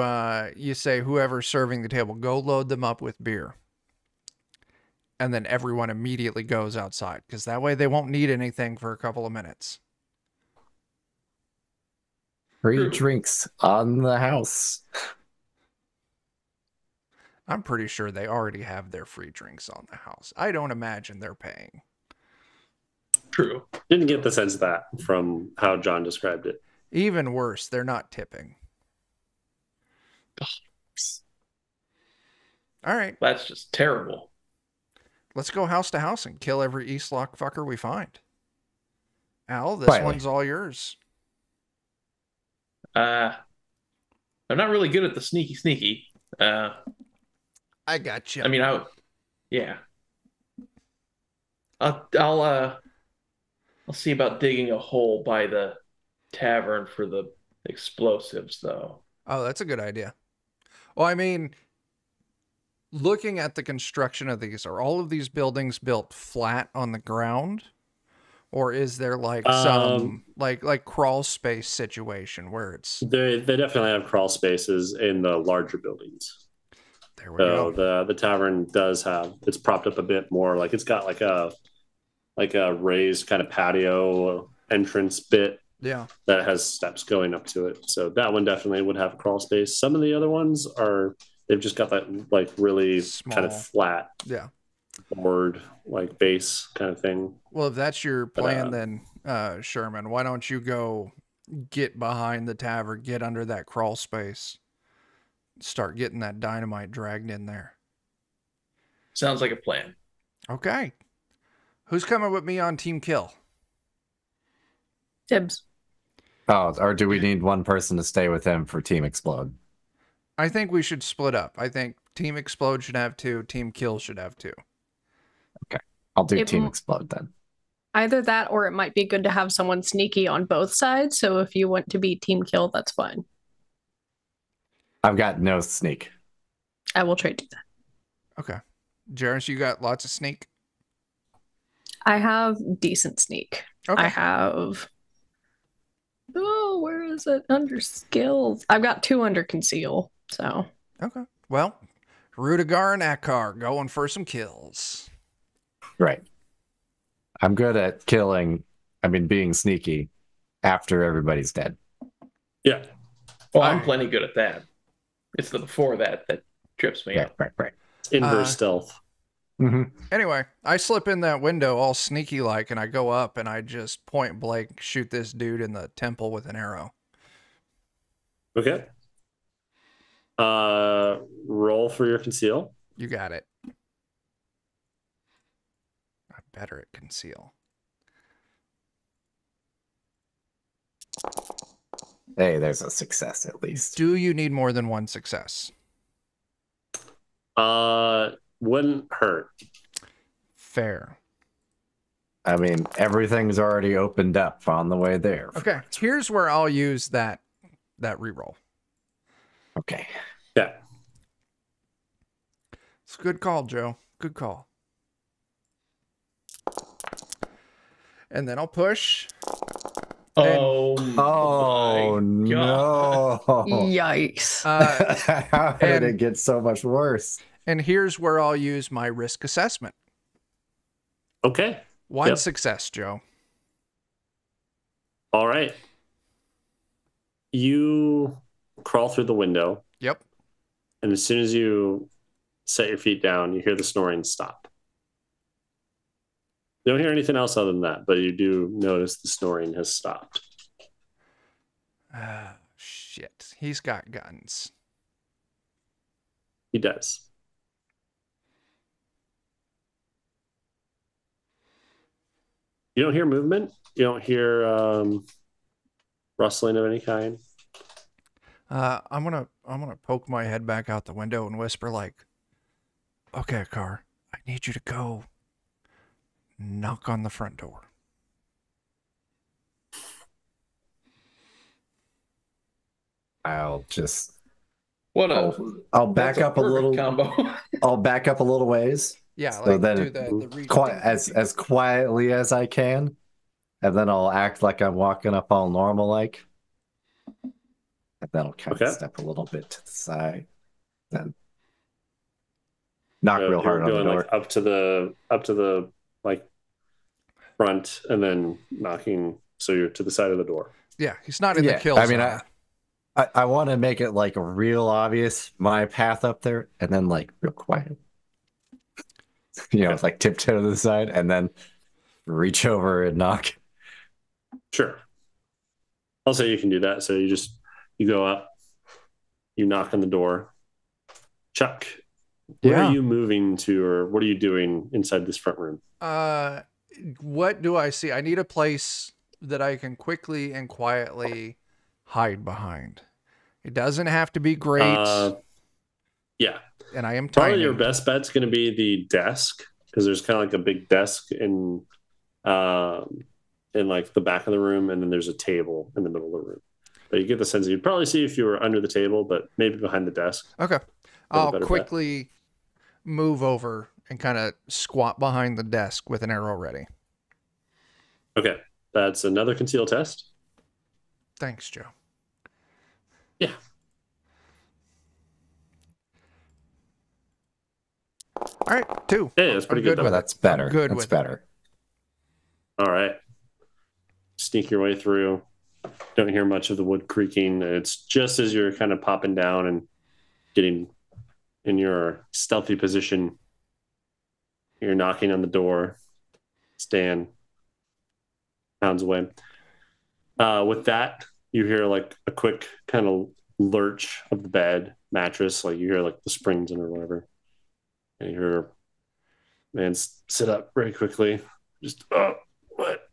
say whoever's serving the table, go load them up with beer. And then everyone immediately goes outside, because that way they won't need anything for a couple of minutes. Free True. drinks on the house. I'm pretty sure they already have their free drinks on the house. I don't imagine they're paying. True. Didn't get the sense of that from how John described it. Even worse, they're not tipping. All right, That's just terrible. let's go house to house and kill every East Lock fucker we find. Al, this Quietly. one's all yours. I'm not really good at the sneaky. I got you. I mean, yeah. I'll see about digging a hole by the tavern for the explosives, though. Oh, that's a good idea. Well, I mean, looking at the construction of these, are all of these buildings built flat on the ground? Or is there like some like crawl space situation where it's They definitely have crawl spaces in the larger buildings. there we So go. the tavern does have, it's propped up a bit more. Like it's got like a raised kind of patio entrance bit Yeah. that has steps going up to it. So that one definitely would have a crawl space. Some of the other ones they've just got that like really kind of Small. flat Yeah. board like base kind of thing. Well, if that's your plan, then Sherman, why don't you go get behind the tavern, get under that crawl space, start getting that dynamite dragged in there. Sounds like a plan. Okay. Who's coming with me on Team Kill? Dibs. Oh, or do we need one person to stay with him for Team Explode? I think we should split up. I think Team Explode should have 2, Team Kill should have 2. I'll do It Team m- Explode then. Either that or it might be good to have someone sneaky on both sides. So if you want to be team kill, that's fine. I've got no sneak. I will trade you that. Okay. Jarris, you got lots of sneak? I have decent sneak. Okay. I have. Oh, where is it? Under skills. I've got 2 under conceal. So Okay. Well, Rudiger and Akar going for some kills. Right. I'm good at being sneaky after everybody's dead. Yeah. Well, I'm Alright. plenty good at that. It's the before that trips me up. Right. Inverse stealth. Mm-hmm. Anyway, I slip in that window all sneaky like, and I go up and I just point blank shoot this dude in the temple with an arrow. Okay. Roll for your conceal. You got it. I'm better at conceal. Hey, there's a success at least. Do you need more than 1 success? Wouldn't hurt. Fair. I mean, everything's already opened up on the way there. Okay, here's where I'll use that reroll. Okay. Yeah. It's a good call, Joe. Good call. And then I'll push. Oh, Oh my God. no! yikes. How did and- it get so much worse? And here's where I'll use my risk assessment. Okay. 1 Yep. success, Joe. All right. You crawl through the window, Yep. and as soon as you set your feet down, you hear the snoring stop. You don't hear anything else other than that, but you do notice the snoring has stopped. Shit. He's got guns. He does. You don't hear movement. You don't hear rustling of any kind. I'm gonna poke my head back out the window and whisper like, "Okay, Car, I need you to go knock on the front door." I'll just What a I'll back that's a up a perfect little. combo. I'll back up a little ways. Yeah, So like then do the reach. as quietly as I can, and then I'll act like I'm walking up all normal like, and then I'll kind of Okay. step a little bit to the side, then knock So real you're hard on the going door. like up to the like front and then knocking. So you're to the side of the door. Yeah, he's not in the Yeah, kill I mean, zone. I want to make it like real obvious my path up there, and then like real quiet, Okay. like tiptoe to the side, and then reach over and knock. Sure. I'll say you can do that. So you go up, you knock on the door. Chuck, where Yeah. are you moving to, or what are you doing inside this front room? What do I see? I need a place that I can quickly and quietly hide behind. It doesn't have to be great, Yeah. and I am Probably tiny. your best bet's going to be the desk, because there's kind of like a big desk in like the back of the room, and then there's a table in the middle of the room. But you get the sense that you'd probably see if you were under the table, but maybe behind the desk. Okay. Probably I'll better bet. quickly move over and kind of squat behind the desk with an arrow ready. Okay. That's another conceal test. Thanks, Joe. Yeah. All right, 2. Yeah, that's pretty I'm good, with though. it. That's better. I'm good That's with better. All right. Sneak your way through. Don't hear much of the wood creaking. It's just as you're kind of popping down and getting in your stealthy position, you're knocking on the door. Stan pounds away. With that, you hear like a quick kind of lurch of the bed mattress. Like you hear like the springs in or whatever. And you hear man sit up very quickly. Just, oh, what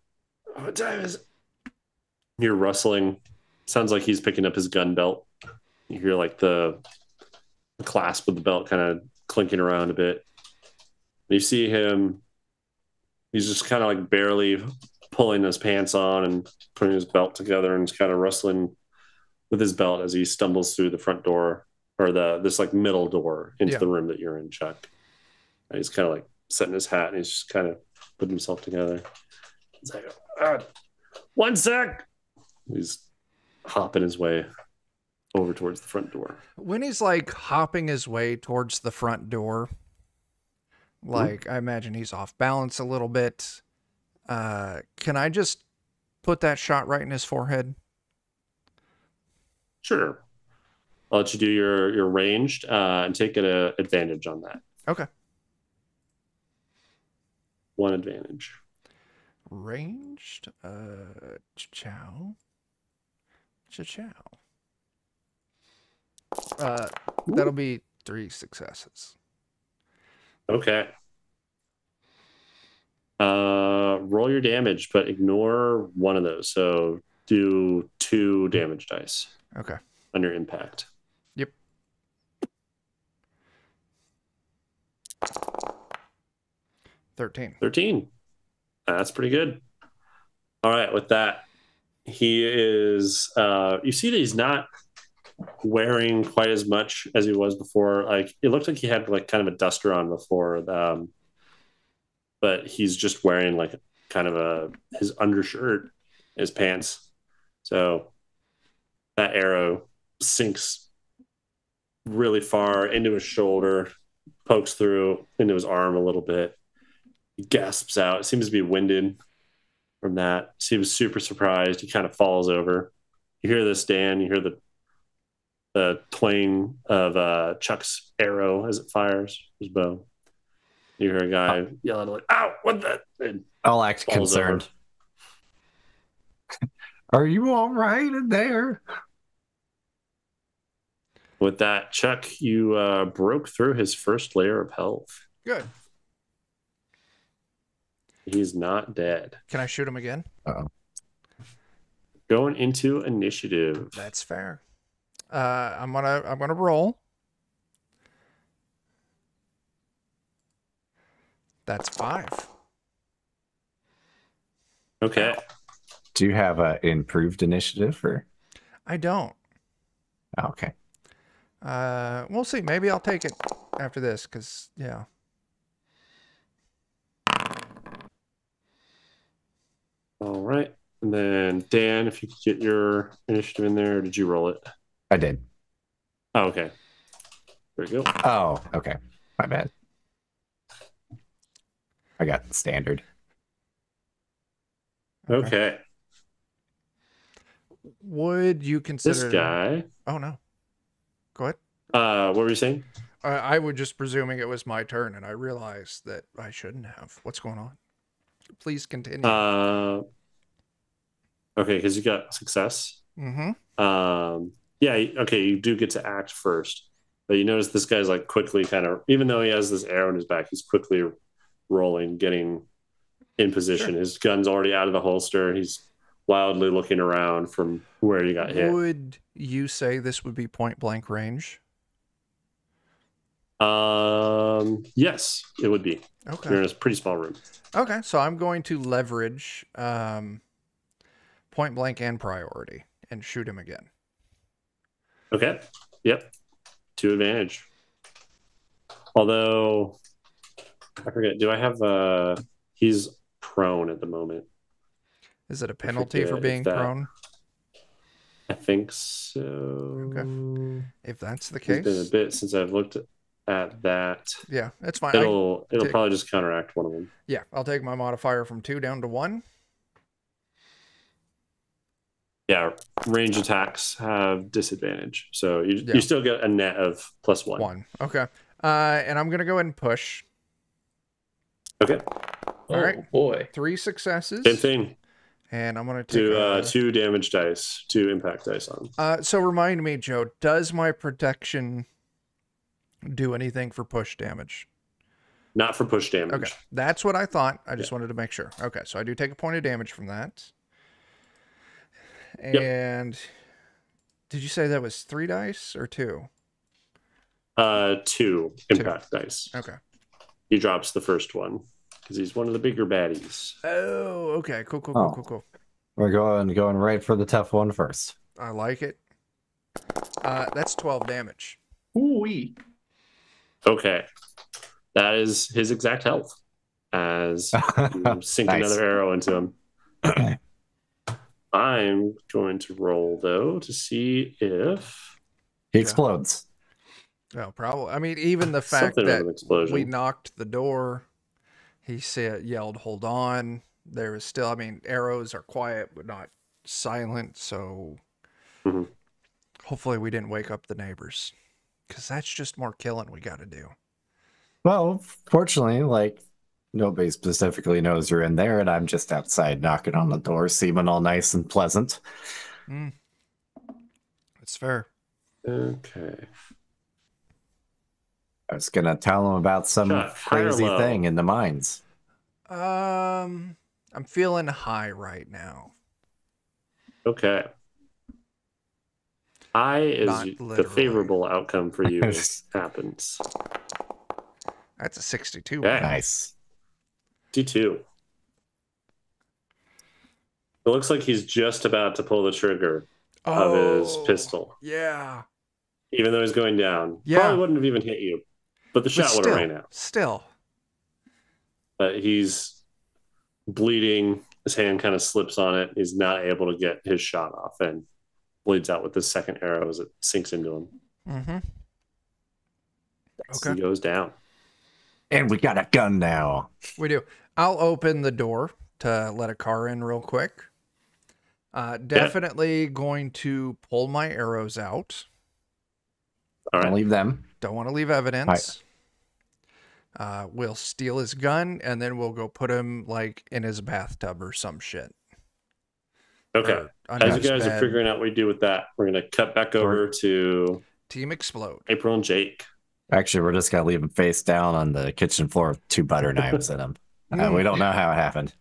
time is it? You're rustling. Sounds like he's picking up his gun belt. You hear like the clasp of the belt kind of clinking around a bit. You see him, he's just kind of like barely pulling his pants on and putting his belt together, and he's kind of rustling with his belt as he stumbles through the front door, or this like middle door into the room that you're in, Chuck. And he's kind of like setting his hat, and he's just kind of putting himself together. He's like, one sec. He's hopping his way over towards the front door. When he's like hopping his way towards the front door, like I imagine he's off balance a little bit. Can I just put that shot right in his forehead? Sure. I'll let you do your ranged and take an advantage on that. Okay. One advantage. Ranged. Chow. That'll be 3 successes. Okay. Roll your damage, but ignore one of those. So do 2 damage dice. Okay. On your impact. Yep. 13. That's pretty good. All right, with that, he is you see that he's not wearing quite as much as he was before. Like it looked like he had like kind of a duster on before, but he's just wearing like kind of his undershirt, his pants. So that arrow sinks really far into his shoulder, pokes through into his arm a little bit. He gasps out. It seems to be winded from that. Seems super surprised. He kind of falls over. You hear this, Dan. You hear the twang of Chuck's arrow as it fires his bow. You hear a guy yelling like, "Ow! What the?" And I'll act falls concerned. over. Are you all right in there? With that, Chuck, you broke through his first layer of health. Good. He's not dead. Can I shoot him again? Uh-oh. Going into initiative. That's fair. I'm gonna roll. That's 5. Okay. Do you have an improved initiative or? I don't. Oh, okay. We'll see. Maybe I'll take it after this, because, yeah. All right. And then Dan, if you could get your initiative in there, did you roll it? I did. Oh, okay. There you go. Oh, okay. My bad. I got the standard. Okay. Would you consider... This guy. Oh, no. Go ahead. What were you saying? I was just presuming it was my turn, and I realized that I shouldn't have. What's going on? Please continue. Okay, because you got success. Mm-hmm. Yeah, okay, you do get to act first. But you notice this guy's like quickly kind of, even though he has this arrow in his back, he's quickly rolling, getting in position. Sure. His gun's already out of the holster. He's wildly looking around from where you got hit. Would you say this would be point blank range? Yes, it would be. Okay. You're in a pretty small room. Okay, so I'm going to leverage point blank and priority and shoot him again. Okay. Yep. 2 advantage. Although I forget, do I have he's prone at the moment. Is it a penalty for being prone? I think so. Okay. If that's the It's case. been a bit since I've looked at that. Yeah, that's fine. It'll probably just counteract one of them. Yeah, I'll take my modifier from 2 down to 1. Yeah, range attacks have disadvantage. So you still get a net of +1. 1. Okay. And I'm going to go ahead and push. Okay. Oh, All right. boy. 3 successes. Same thing. And I'm going to Do take 2 damage dice, 2 impact dice on. So remind me, Joe, does my protection do anything for push damage? Not for push damage. Okay. That's what I thought. I just wanted to make sure. Okay, so I do take a point of damage from that. And did you say that was 3 dice or 2? 2 impact dice. Okay. He drops the first one because he's one of the bigger baddies. Oh, okay. Cool. We're going right for the tough one first. I like it. That's 12 damage. Ooh-wee. Okay. That is his exact health as you sink Nice. another arrow into him. I'm going to roll, though, to see if He explodes. Oh, probably. I mean, even the fact Something with an that explosion. we knocked the door, he yelled, "Hold on." There is still, I mean, arrows are quiet but not silent, so hopefully we didn't wake up the neighbors, because that's just more killing we got to do. Well, fortunately, like, nobody specifically knows you're in there, and I'm just outside knocking on the door, seeming all nice and pleasant. That's fair. Okay. I was gonna tell him about some Chuck, high or crazy low? thing in the mines. I'm feeling high right now. Okay. High is Not the literally. favorable outcome for you happens. That's a 62. Okay. Nice. D2. It looks like he's just about to pull the trigger of his pistol. Yeah. Even though he's going down. Yeah. Probably wouldn't have even hit you. But the shot would have rang out. Still. But he's bleeding. His hand kind of slips on it. He's not able to get his shot off and bleeds out with the second arrow as it sinks into him. Mm-hmm. So he goes down. And we got a gun now. We do. I'll open the door to let a car in real quick. Definitely going to pull my arrows out. All right. Don't leave them. Don't want to leave evidence. We'll steal his gun, and then we'll go put him like in his bathtub or some shit. Okay. Or under As you his guys are bed. figuring out what you do with that, we're going to cut back over to Team explode. April and Jake. Actually, we're just gonna leave him face down on the kitchen floor with 2 butter knives in him. We don't know how it happened.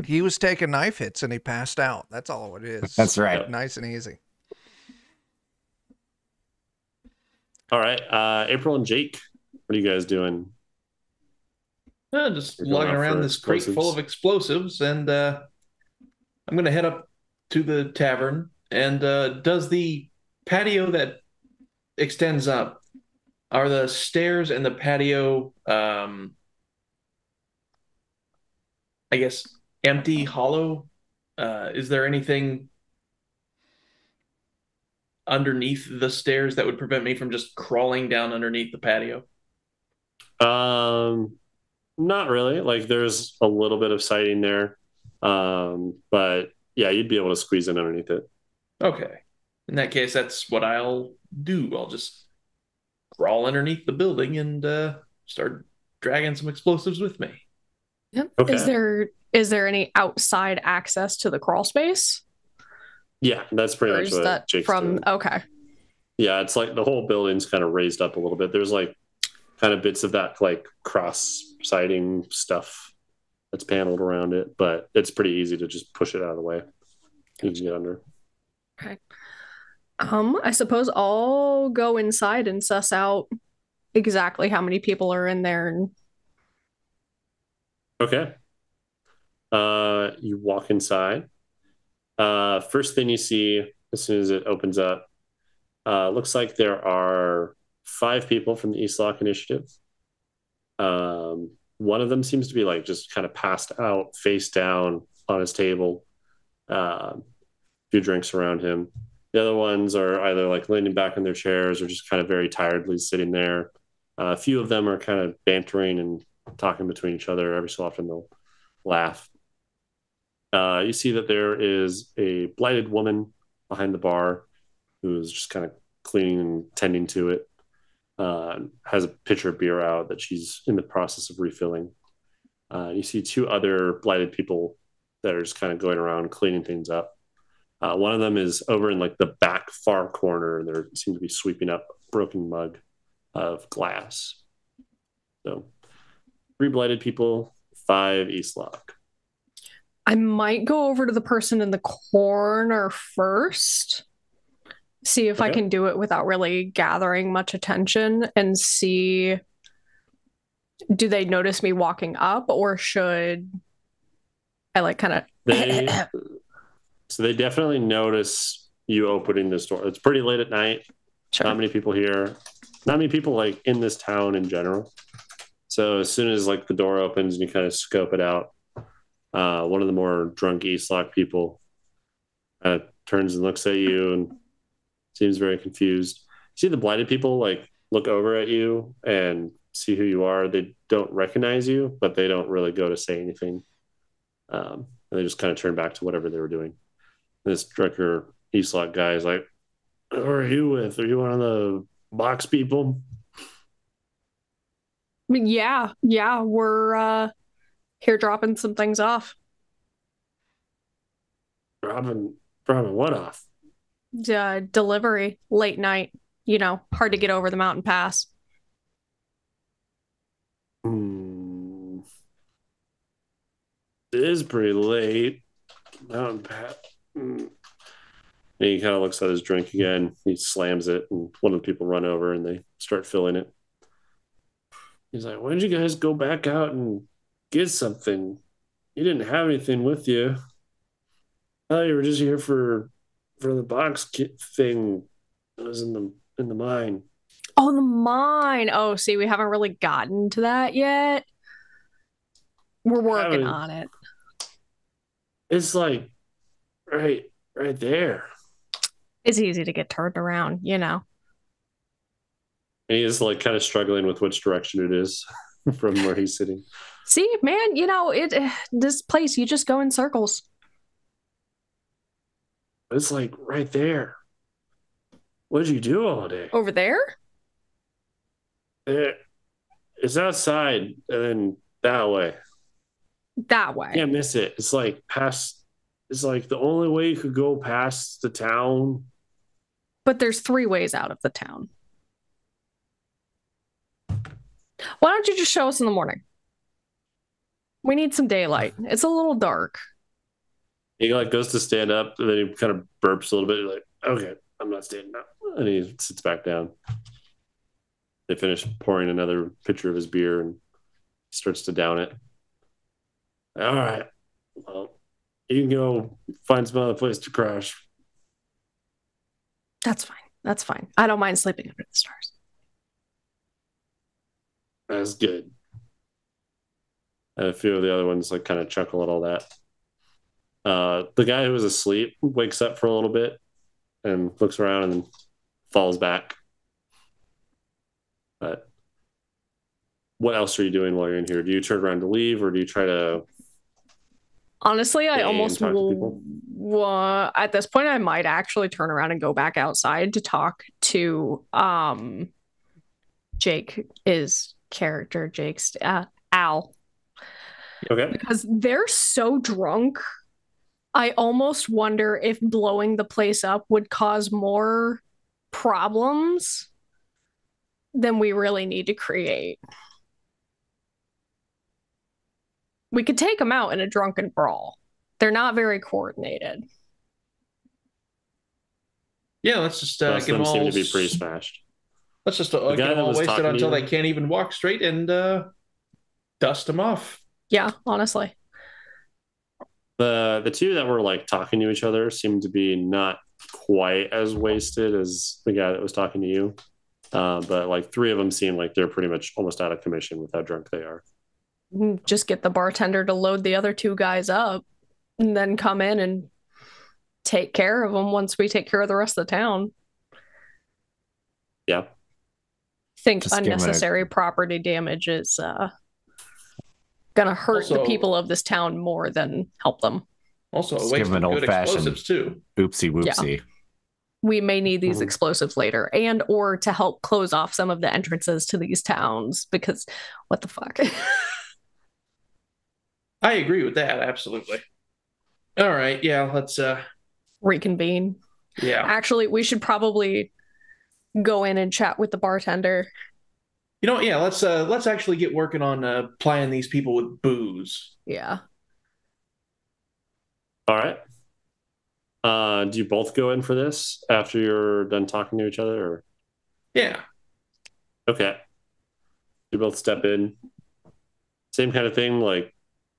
He was taking knife hits and he passed out. That's all it is. That's right. Nice and easy. All right. April and Jake, what are you guys doing? Just We're going lugging out around for this crate full of explosives, and I'm going to head up to the tavern. And does the patio that extends up. Are the stairs and the patio, I guess, empty, hollow? Is there anything underneath the stairs that would prevent me from just crawling down underneath the patio? Um, Not really. Like there's a little bit of siding there, but yeah, you'd be able to squeeze in underneath it. Okay. In that case, that's what I'll do. I'll just crawl underneath the building and start dragging some explosives with me. Yep. Okay. Is there any outside access to the crawl space? Yeah, that's pretty Or much is what that Jake's from doing. okay. Yeah, it's like the whole building's kind of raised up a little bit. There's like kind of bits of that like cross siding stuff that's paneled around it, but it's pretty easy to just push it out of the way. You can get under. Okay. I suppose I'll go inside and suss out exactly how many people are in there and Okay. You walk inside. First thing you see as soon as it opens up, looks like there are 5 people from the East Lock Initiative. One of them seems to be like just kind of passed out, face down on his table. A few drinks around him. The other ones are either like leaning back in their chairs or just kind of very tiredly sitting there. A few of them are kind of bantering and talking between each other. Every so often they'll laugh. You see that there is a blighted woman behind the bar who's just kind of cleaning and tending to it. Has a pitcher of beer out that she's in the process of refilling. You see 2 other blighted people that are just kind of going around cleaning things up. One of them is over in like the back far corner. They seem to be sweeping up a broken mug of glass. So 3 blighted people, 5 East Lock. I might go over to the person in the corner first, see if I Okay. can do it without really gathering much attention and see do they notice me walking up or should I like kind of They so they definitely notice you opening this door. It's pretty late at night. sure. Not many people here. Not many people like in this town in general. So as soon as like the door opens and you kind of scope it out, one of the more drunk East Lock people turns and looks at you and seems very confused. See the blighted people like look over at you and see who you are. They don't recognize you, but they don't really go to say anything. And they just kind of turn back to whatever they were doing. This drunker East Lock guy is like, "Who are you with? Are you one of the box people?" Yeah, we're here dropping some things off. Dropping what off? Delivery late night, hard to get over the mountain pass. Hmm. It is pretty late. Mountain Pat. And he kind of looks at his drink again. He slams it, and one of the people run over and they start filling it. He's like, "Why did you guys go back out and get something? You didn't have anything with you. Oh, you were just here for the box kit thing that was in the mine." Oh, the mine. Oh, see, we haven't really gotten to that yet. We're working Haven't- on it. It's like right there. It's easy to get turned around. And he is like kind of struggling with which direction it is from where he's sitting. See, man, this place, you just go in circles. It's like right there. What did you do all day? Over there? There, it's outside and then that way. That way. Can't miss it. It's like past. It's like the only way you could go past the town. But there's 3 ways out of the town. Why don't you just show us in the morning? We need some daylight. It's a little dark. He like goes to stand up and then he kind of burps a little bit. He's like, "Okay, I'm not standing up," and he sits back down. They finish pouring another pitcher of his beer and he starts to down it. All right, well, you can go find some other place to crash. That's fine. That's fine. I don't mind sleeping under the stars. That's good. And a few of the other ones like kind of chuckle at all that. The guy who was asleep wakes up for a little bit and looks around and then falls back. But what else are you doing while you're in here? Do you turn around to leave, or do you try to? Honestly, I Stay and almost talk to people? at this point I might actually turn around and go back outside to talk to Jake, is character Jake's Al, Okay. because they're so drunk. I almost wonder if blowing the place up would cause more problems than we really need to create. We could take them out in a drunken brawl. They're not very coordinated. Yeah, let's just Most get of them them seem all. to be pretty smashed. Let's just guy get them that all was wasted talking to until you? they can't even walk straight and dust them off. Yeah, honestly. The two that were like talking to each other seemed to be not quite as wasted as the guy that was talking to you. But like three of them seem like they're pretty much almost out of commission with how drunk they are. Just get the bartender to load the other two guys up and then come in and take care of them once we take care of the rest of the town. Yeah. Think Just give 'em unnecessary property damage is gonna hurt the Also- people of this town more than help them. Also, a Just waste give 'em of an good old-fashioned- explosives too. Oopsie whoopsie. We may need these Mhm. explosives later, and or to help close off some of the entrances to these towns, because what the fuck. I agree with that, absolutely. All right, yeah, let's Reconvene. yeah. Actually, we should probably go in and chat with the bartender. You know what, yeah, let's actually get working on plying these people with booze. Yeah. All right. Do you both go in for this after you're done talking to each other? Or? Yeah. Okay. You both step in. Same kind of thing. Like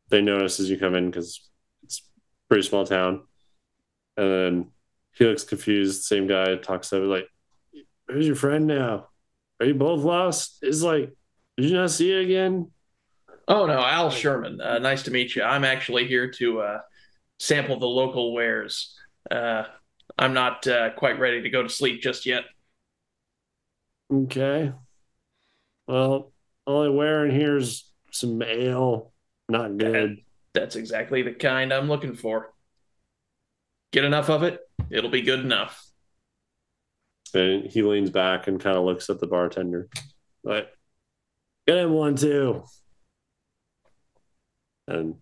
they notice as you come in because it's a pretty small town. And then he looks confused. Same guy talks to him like, "Where's your friend now? Are you both lost?" It's like, "Did you not see it again?" Oh no, Al Sherman. Nice to meet you. I'm actually here to sample the local wares. I'm not quite ready to go to sleep just yet. Okay. Well, all I wear in here is some ale. Not good. That's exactly the kind I'm looking for. Get enough of it, it'll be good enough. And he leans back and kind of looks at the bartender. Like, get him one too. And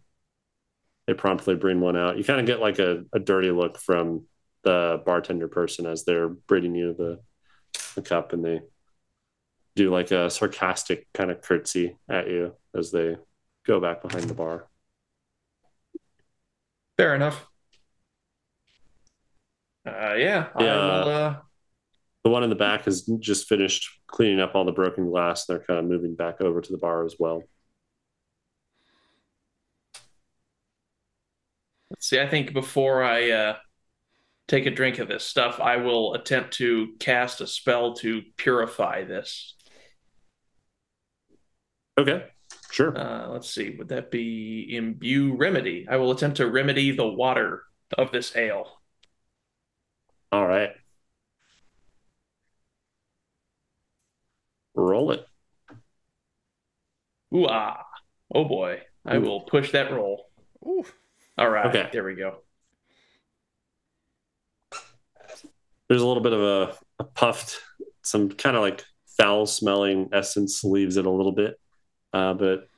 they promptly bring one out. You kind of get like a dirty look from the bartender person as they're bringing you the cup, and they do like a sarcastic kind of curtsy at you as they go back behind the bar. Fair enough. Yeah, I will. The one in the back has just finished cleaning up all the broken glass. They're kind of moving back over to the bar as well. Let's see. I think before I take a drink of this stuff, I will attempt to cast a spell to purify this. Okay, sure. Let's see. Would that be imbue remedy? I will attempt to remedy the water of this ale. All right. Roll it. Ooh, ah. Oh boy. I will push that roll. Ooh. All right. Okay. There we go. There's a little bit of a puffed, some kind of like foul smelling essence leaves it a little bit, but it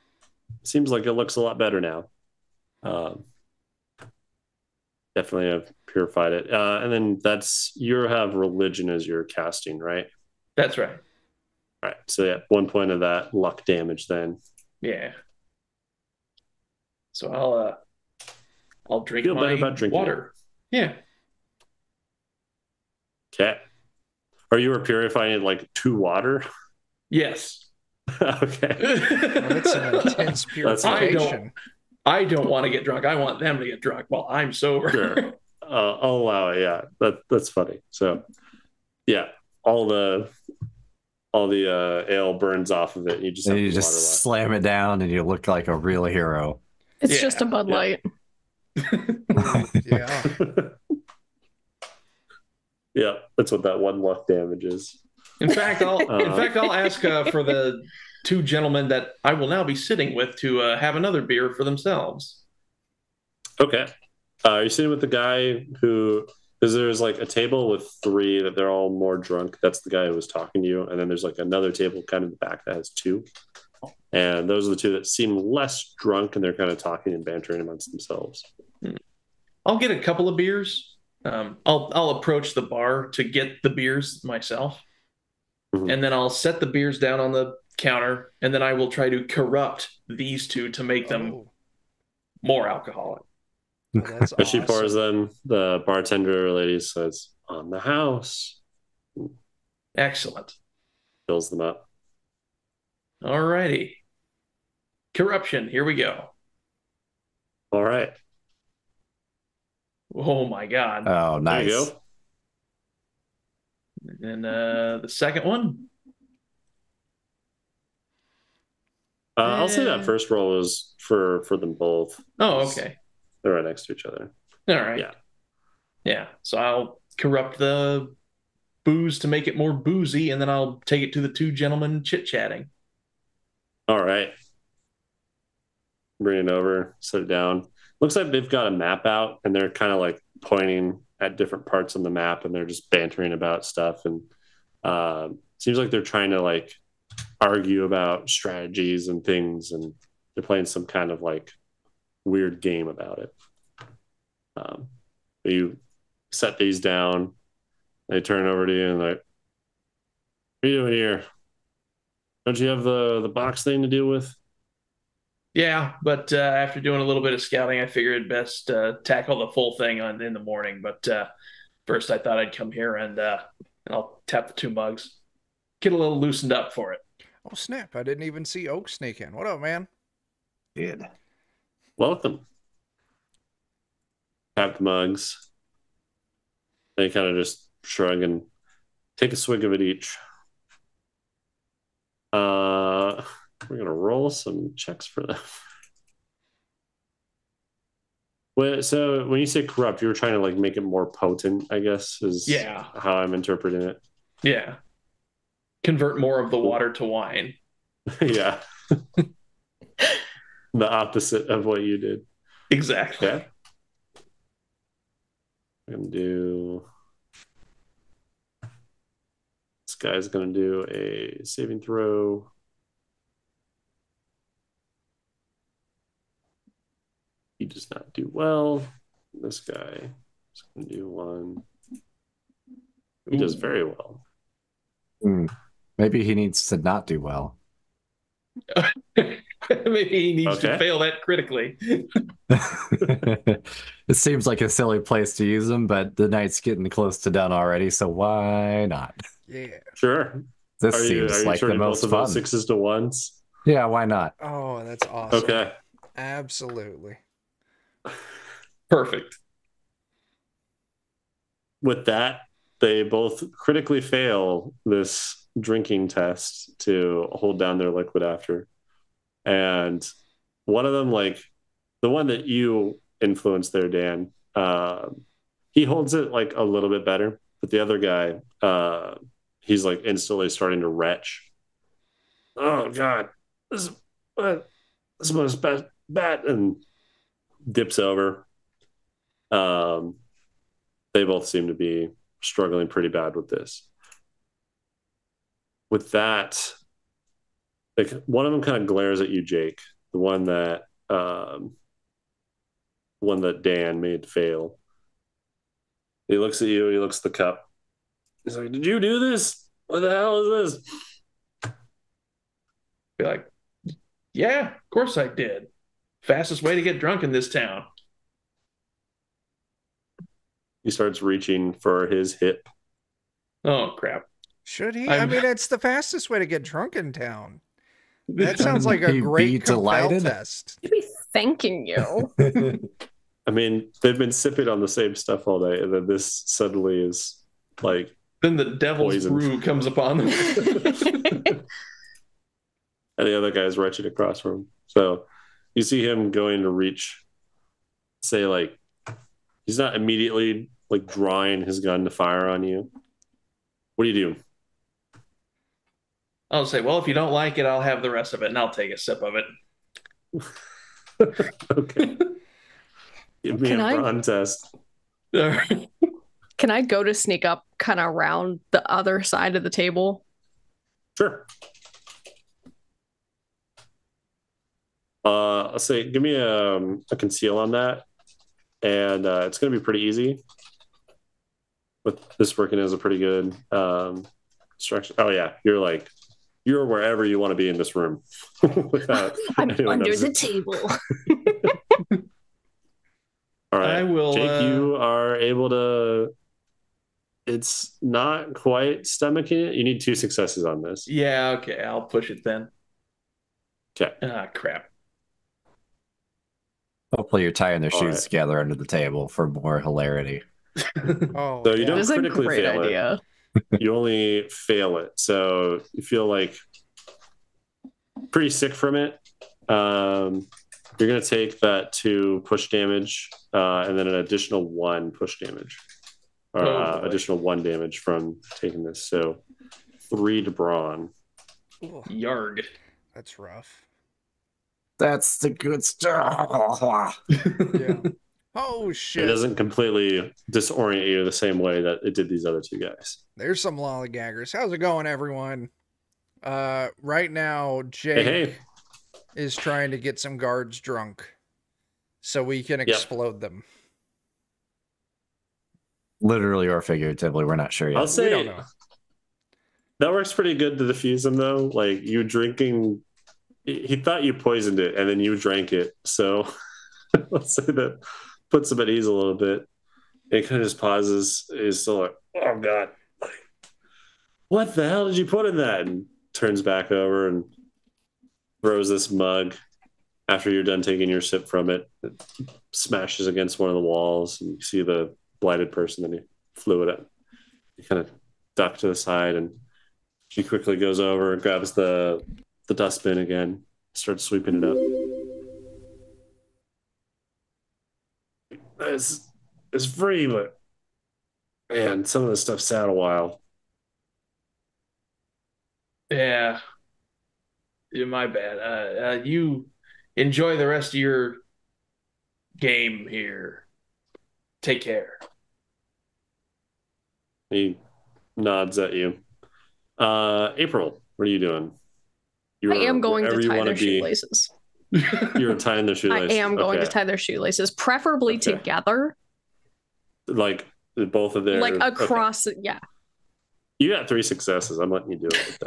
seems like it looks a lot better now. Definitely have purified it. And then you have religion as your casting, right? That's right. All right. So yeah, 1 point of that luck damage then. Yeah. So I'll drink Feel my better about drinking water. Yeah. Okay. Or you were purifying it like to water? Yes. Okay. That's an intense purification. I don't want to get drunk. I want them to get drunk while I'm sober. Sure. I'll allow it. Yeah, that's funny. So, yeah, all the ale burns off of it. And you just have And you the water just left. slam it down, and you look like a real hero. It's Yeah. just a Bud Yeah. Light. Yeah. Yeah, that's what that one luck damage is. In fact, I'll ask for the two gentlemen that I will now be sitting with to have another beer for themselves. Okay. Are you sitting with the guy who? Because there's like a table with three that they're all more drunk. That's the guy who was talking to you, and then there's like another table kind of in the back that has two, and those are the two that seem less drunk, and they're kind of talking and bantering amongst themselves. I'll get a couple of beers. I'll approach the bar to get the beers myself, Mhm. and then I'll set the beers down on the counter, and then I will try to corrupt these two to make them Oh, more alcoholic. well, that's As she pours awesome. them, the bartender lady says, "On the house." Excellent. Fills them up. All righty. Corruption. Here we go. All right. Oh my God. Oh, There nice. you go. And the second one. I'll say that first roll is for them both. Oh, okay. They're right next to each other. All right. Yeah. Yeah. So I'll corrupt the booze to make it more boozy, and then I'll take it to the two gentlemen chit-chatting. All right. Bring it over, set it down. Looks like they've got a map out, and they're kind of like pointing at different parts on the map, and they're just bantering about stuff. And seems like they're trying to like argue about strategies and things, and they're playing some kind of like weird game about it. You set these down. They turn over to you and like, "What are you doing here? Don't you have the box thing to deal with?" Yeah, but after doing a little bit of scouting, I figured it'd best tackle the full thing in the morning. But first, I thought I'd come here and I'll tap the two mugs, get a little loosened up for it. Oh, snap. I didn't even see Oak sneak in. What up, man? Good. Welcome. Tap the mugs. They kind of just shrug and take a swig of it each. We're gonna roll some checks for them. So when you say corrupt, you were trying to like make it more potent, I guess, is Yeah. how I'm interpreting it. Yeah. Convert more of the water to wine. Yeah. The opposite of what you did. Exactly. Okay. I'm gonna do. This guy's gonna do a saving throw. He does not do well. This guy is gonna do one. He does very well. Maybe he needs to not do well. Maybe he needs to Okay. fail that critically. It seems like a silly place to use them, but the night's getting close to done already, so why not? Yeah. Sure. This Are you seems like the turning both most of fun. those sixes to ones? Yeah, why not? Oh, that's awesome. Okay. Absolutely. Perfect. With that, they both critically fail this drinking test to hold down their liquid after. And one of them, like the one that you influenced there, Dan, he holds it like a little bit better. But the other guy, he's like instantly starting to retch. Oh God, this was bad, and dips over. They both seem to be struggling pretty bad with this. With that, like one of them kind of glares at you, Jake. The one that Dan made fail. He looks at you. He looks at the cup. He's like, "Did you do this? What the hell is this?" Be like, yeah, of course I did. Fastest way to get drunk in this town. He starts reaching for his hip. Oh, crap. Should he? I I'm- mean, it's the fastest way to get drunk in town. That sounds like a He'd be great compel delighted. test. He'd be thanking you. I mean, they've been sipping on the same stuff all day, and then this suddenly is like Then the devil's Poison. brew comes upon them. And the other guy's rushing across from him. So you see him going to reach, say, like, he's not immediately like drawing his gun to fire on you. What do you do? I'll say, well, if you don't like it, I'll have the rest of it, and I'll take a sip of it. Okay. Give me a brawn test. All right. Can I go to sneak up kind of around the other side of the table? Sure. I'll say, give me a conceal on that, and it's going to be pretty easy. With this working as a pretty good structure. Oh yeah, you're wherever you want to be in this room. Without I'm anyone under noticing. the table. All right, I will, Jake, you are able to. It's not quite stomaching it. You need 2 successes on this. Yeah, okay, I'll push it then. Okay. Ah, crap. Hopefully you're tying their All shoes right. together under the table for more hilarity. Oh, So you yeah. don't This is a critically great fail idea. it. You only fail it. So you feel like pretty sick from it. You're going to take that 2 push damage and then an additional 1 push damage. Or additional 1 damage from taking this. So 3 to brawn. Ugh, Yarg. that's rough. That's the good stuff. Yeah. Oh It shit. doesn't completely disorient you the same way that it did these other 2 guys. There's some lollygaggers. How's it going, everyone? Right now, Jake Hey. is trying to get some guards drunk so we can explode them. Literally or figuratively, we're not sure I'll yet. We say don't know. that works pretty good to defuse him, though. Like, you drinking, he thought you poisoned it, and then you drank it. So let's say that puts him at ease a little bit. It kind of just pauses. He's still like, oh, God. Like, what the hell did you put in that? And turns back over and throws this mug after you're done taking your sip from it. It smashes against one of the walls, and you see the blighted person that he flew it at. He kind of ducked to the side, and she quickly goes over and grabs the dustbin again, starts sweeping it up. It's free, but man, some of this stuff sat a while. Yeah. My bad. You enjoy the rest of your game here. Take care. He nods at you. April, what are you doing? I am going to wherever you tie wanna their be. shoelaces. You're tying their I shoelaces. am going to tie their shoelaces, preferably Okay. together, Like both of their like okay. across. Yeah. You got 3 successes. I'm letting you do it with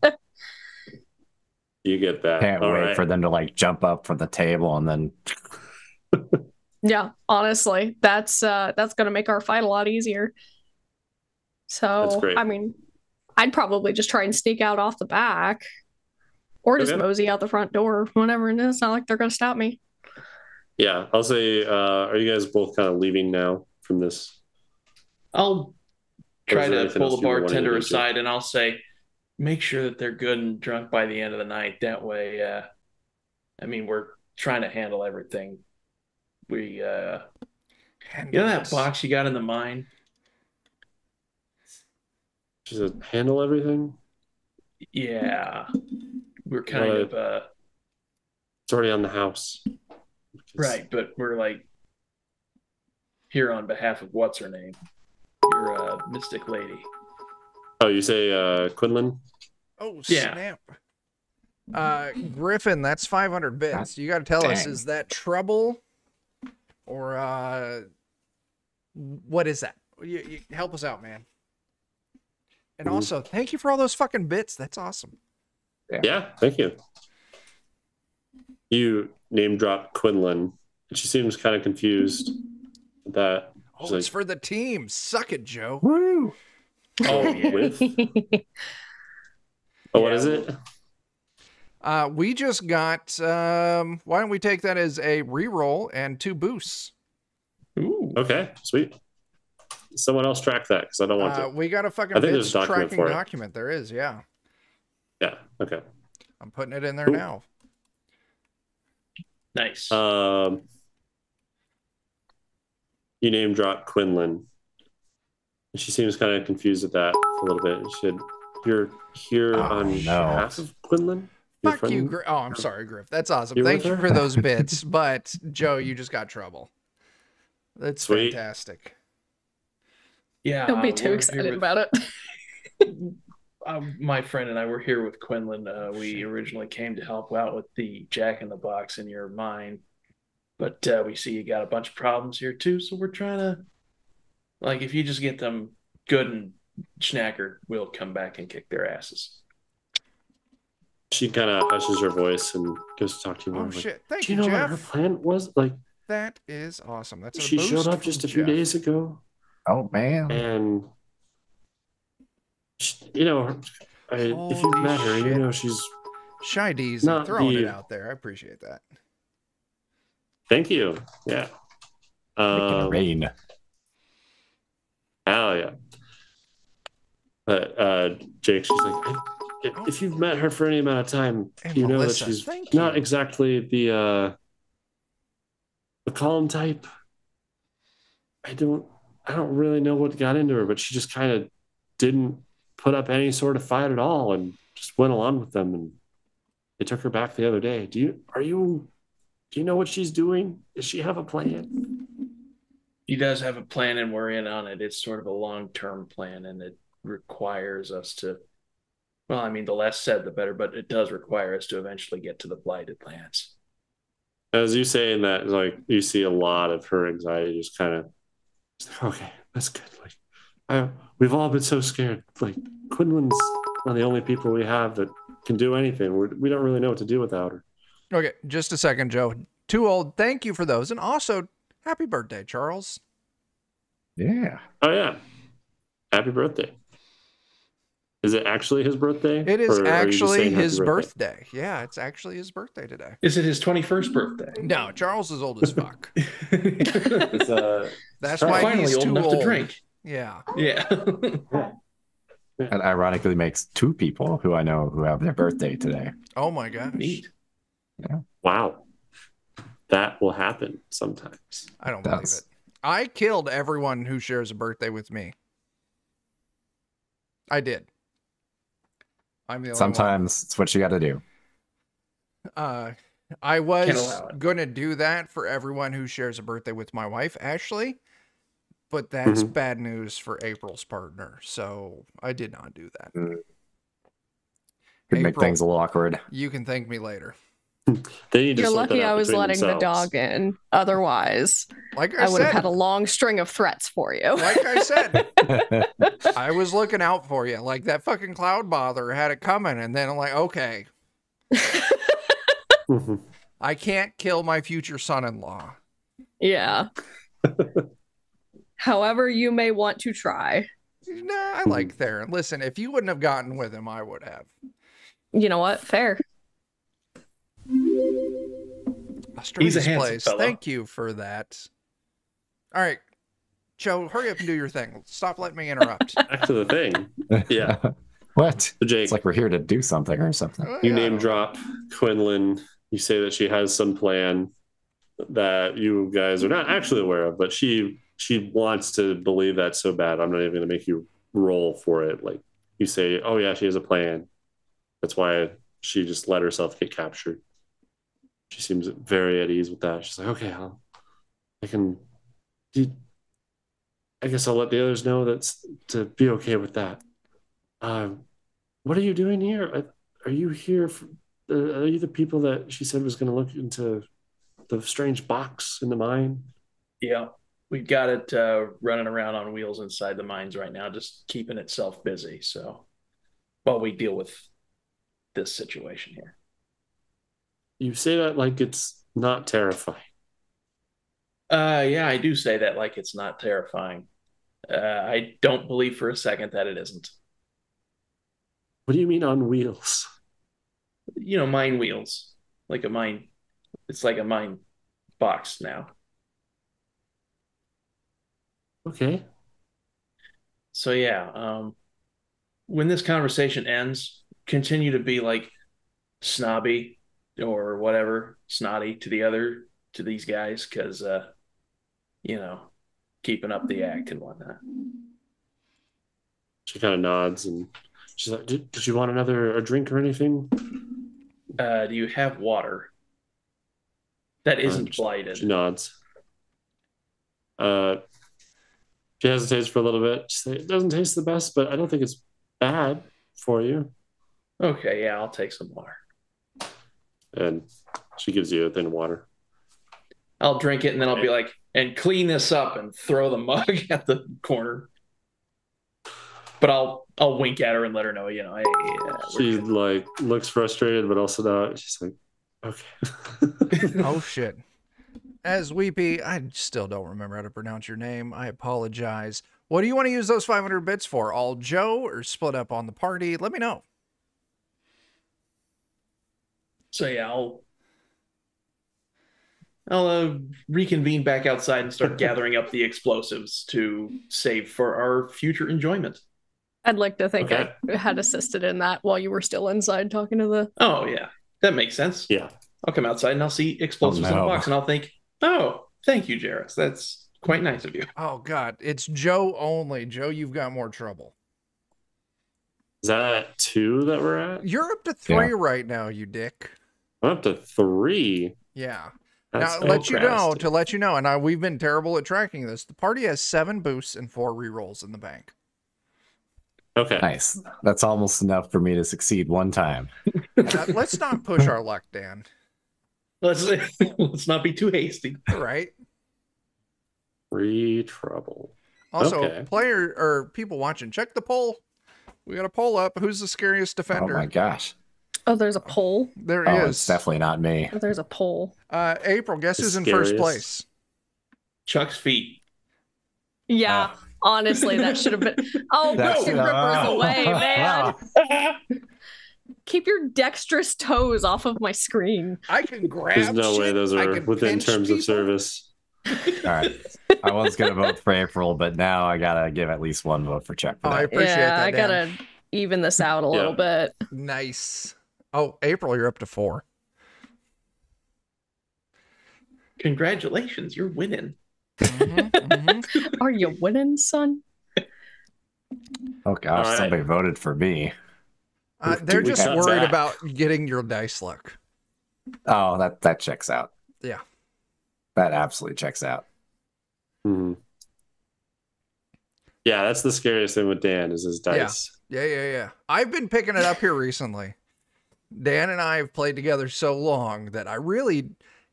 that. You get that. Can't All wait right. for them to like jump up from the table and then Yeah, honestly, that's gonna make our fight a lot easier. That's So, great. I mean, I'd probably just try and sneak out off the back, or just Okay. mosey out the front door. Whatever it is, it's not like they're gonna stop me. Yeah, I'll say, are you guys both kind of leaving now from this? I'll Or try is there to anything pull else the you were wanting to bartender do, Jake? aside, and I'll say, make sure that they're good and drunk by the end of the night. That way, I mean, we're trying to handle everything. We, you know that box you got in the mine? She said, handle everything? Yeah. We're kind Well, of, It's already on the house. right, but we're like here on behalf of what's her name? You're a mystic lady. Oh, you say Quinlan? Oh, Yeah. snap. Griffin, that's 500 bits. You got to tell us, Dang. is that trouble or what is that? You help us out, man. And also, thank you for all those fucking bits. That's awesome. Yeah, thank you. You name drop Quinlan, and she seems kind of confused with that. Oh, She's it's like, for the team. Suck it, Joe. woo. Oh, yeah. with? Oh, what Yeah, is it? We just got, why don't we take that as a reroll and 2 boosts? Ooh. Okay, sweet. someone else track that because I don't want to. We got a fucking I think there's bits a document tracking for it. document. There is, yeah. Yeah. Okay. I'm putting it in there Cool. now. Nice. You name drop Quinlan. She seems kind of confused at that a little bit. She said, "You're here on behalf of Quinlan." Fuck you, Griff. Oh, I'm sorry, Griff. That's awesome. You Thank you with her? for those bits. But Joe, you just got trouble. That's Sweet. fantastic. Yeah. Don't be too excited about it. My friend and I were here with Quinlan. We originally came to help out with the Jack in the Box in your mine, but we see you got a bunch of problems here too. So we're trying to, like, if you just get them good and schnackered, we'll come back and kick their asses. She kind of hushes her voice and goes to talk to you more. Oh shit! Thank Do you, you know Jeff. what her plan was? Like, that is awesome. That's a she boost showed up from just a few Jeff. days ago, Oh man. and you know, if you Holy met her, you shit. know she's Shy D's not throwing the- it out there. I appreciate that. Thank you. Yeah. Making it rain. Hell yeah. But Jake, she's like, if you've met her for any amount of time, Hey, you know Melissa, that she's thank not you. exactly the calm type. I don't really know what got into her, but she just kind of didn't put up any sort of fight at all and just went along with them, and they took her back the other day. Do you know what she's doing? Does she have a plan? He does have a plan, and we're in on it. It's sort of a long-term plan, and it requires us to, well, I mean, the less said, the better, but it does require us to eventually get to the blighted lands. As you saying that, like, you see a lot of her anxiety just kind of, okay, that's good. Like, we've all been so scared. Like, Quinlan's one of the only people we have that can do anything. We don't really know what to do without her. Okay, just a second, Joe. Too old. Thank you for those, and also happy birthday, Charles. Yeah. Oh yeah, happy birthday. Is it actually his birthday? It is Or are you just actually saying happy his birthday. Yeah, it's actually his birthday today. Is it his 21st birthday? No, Charles is old as fuck. It's, That's why Finally he's old too enough old. to drink. Yeah. Yeah. That ironically makes two people who I know who have their birthday today. Oh my gosh. Neat. Wow. That will happen sometimes. I don't believe it. I killed everyone who shares a birthday with me. I did. I'm the only Sometimes it's what you got to do. one. I Can't was allow it. going to do that for everyone who shares a birthday with my wife, Ashley. But that's bad news for April's partner. So I did not do that. Could make April, things a little awkward. You can thank me later. They need to You're sort that lucky out I was between letting themselves. the dog in. Otherwise, Like I would have said, had a long string of threats for you. like I said, I was looking out for you. Like that fucking cloud bother had it coming. And then I'm like, okay, I can't kill my future son-in-law. Yeah. However, you may want to try. Nah, I like Theron. Listen, if you wouldn't have gotten with him, I would have. You know what? Fair. Australia's He's a handsome place. fellow. Thank you for that. All right, Joe, hurry up and do your thing. Stop letting me interrupt. Back to the thing. Yeah. What? So Jake, It's like we're here to do something or something. you Yeah, I name don't drop Quinlan. You say that she has some plan that you guys are not actually aware of, but she wants to believe that so bad. I'm not even going to make you roll for it. Like, you say, oh yeah, she has a plan. That's why she just let herself get captured. She seems very at ease with that. She's like, okay, I guess I'll let the others know that's to be okay with that. What are you doing here? Are you here? Are you the people that she said was going to look into the strange box in the mine? Yeah. We've got it running around on wheels inside the mines right now, just keeping itself busy. So while we deal with this situation here. You say that like it's not terrifying. Yeah, I do say that like it's not terrifying. I don't believe for a second that it isn't. What do you mean on wheels? You know, mine wheels. Like a mine. It's like a mine box now. Okay. So yeah, when this conversation ends, continue to be like snobby or whatever, snotty to these guys, because you know, keeping up the act and whatnot. She kind of nods and she's like, did you want a drink or anything? Do you have water that isn't blighted? She nods. She hesitates for a little bit. She says, it doesn't taste the best, but I don't think it's bad for you. Okay, yeah, I'll take some water. And she gives you a thin water. I'll drink it and then I'll be like, and clean this up and throw the mug at the corner. But I'll wink at her and let her know, you know, hey, she like looks frustrated, but also not. She's like, okay. Oh shit. As Weepy, I still don't remember how to pronounce your name. I apologize. What do you want to use those 500 bits for? All Joe or split up on the party? Let me know. So yeah, I'll reconvene back outside and start gathering up the explosives to save for our future enjoyment. I'd like to think I had assisted in that while you were still inside talking to the... Oh, yeah. That makes sense. Yeah. I'll come outside and I'll see explosives in the box and I'll think, oh, thank you, Jarrus. That's quite nice of you. Oh, God. It's Joe only. Joe, you've got more trouble. Is that 2 that we're at? You're up to 3 right now, you dick. I'm up to 3. Yeah. That's now, to let you know, and we've been terrible at tracking this, the party has 7 boosts and 4 rerolls in the bank. Okay. Nice. That's almost enough for me to succeed one time. Let's not push our luck, Dan. Let's not be too hasty. All right. 3 trouble. Also, player or people watching, check the poll. We got a poll up. Who's the scariest defender? Oh my gosh. Oh, there's a poll. There is. It's definitely not me. Oh, there's a poll. April, guess who's in first place? Chuck's feet. Yeah. Honestly, that should have been. Oh, put your grippers away, man. Keep your dexterous toes off of my screen. I can grab. There's no way those are within terms of service. All right. I was going to vote for April, but now I got to give at least one vote for Chuck. I appreciate that. I got to even this out a little bit. Nice. Oh, April, you're up to 4. Congratulations, you're winning. Are you winning, son? Oh gosh, somebody voted for me. They're just worried about getting your dice luck. Oh, that checks out. Yeah. That absolutely checks out. Mm-hmm. Yeah, that's the scariest thing with Dan is his dice. Yeah. I've been picking it up here recently. Dan and I have played together so long that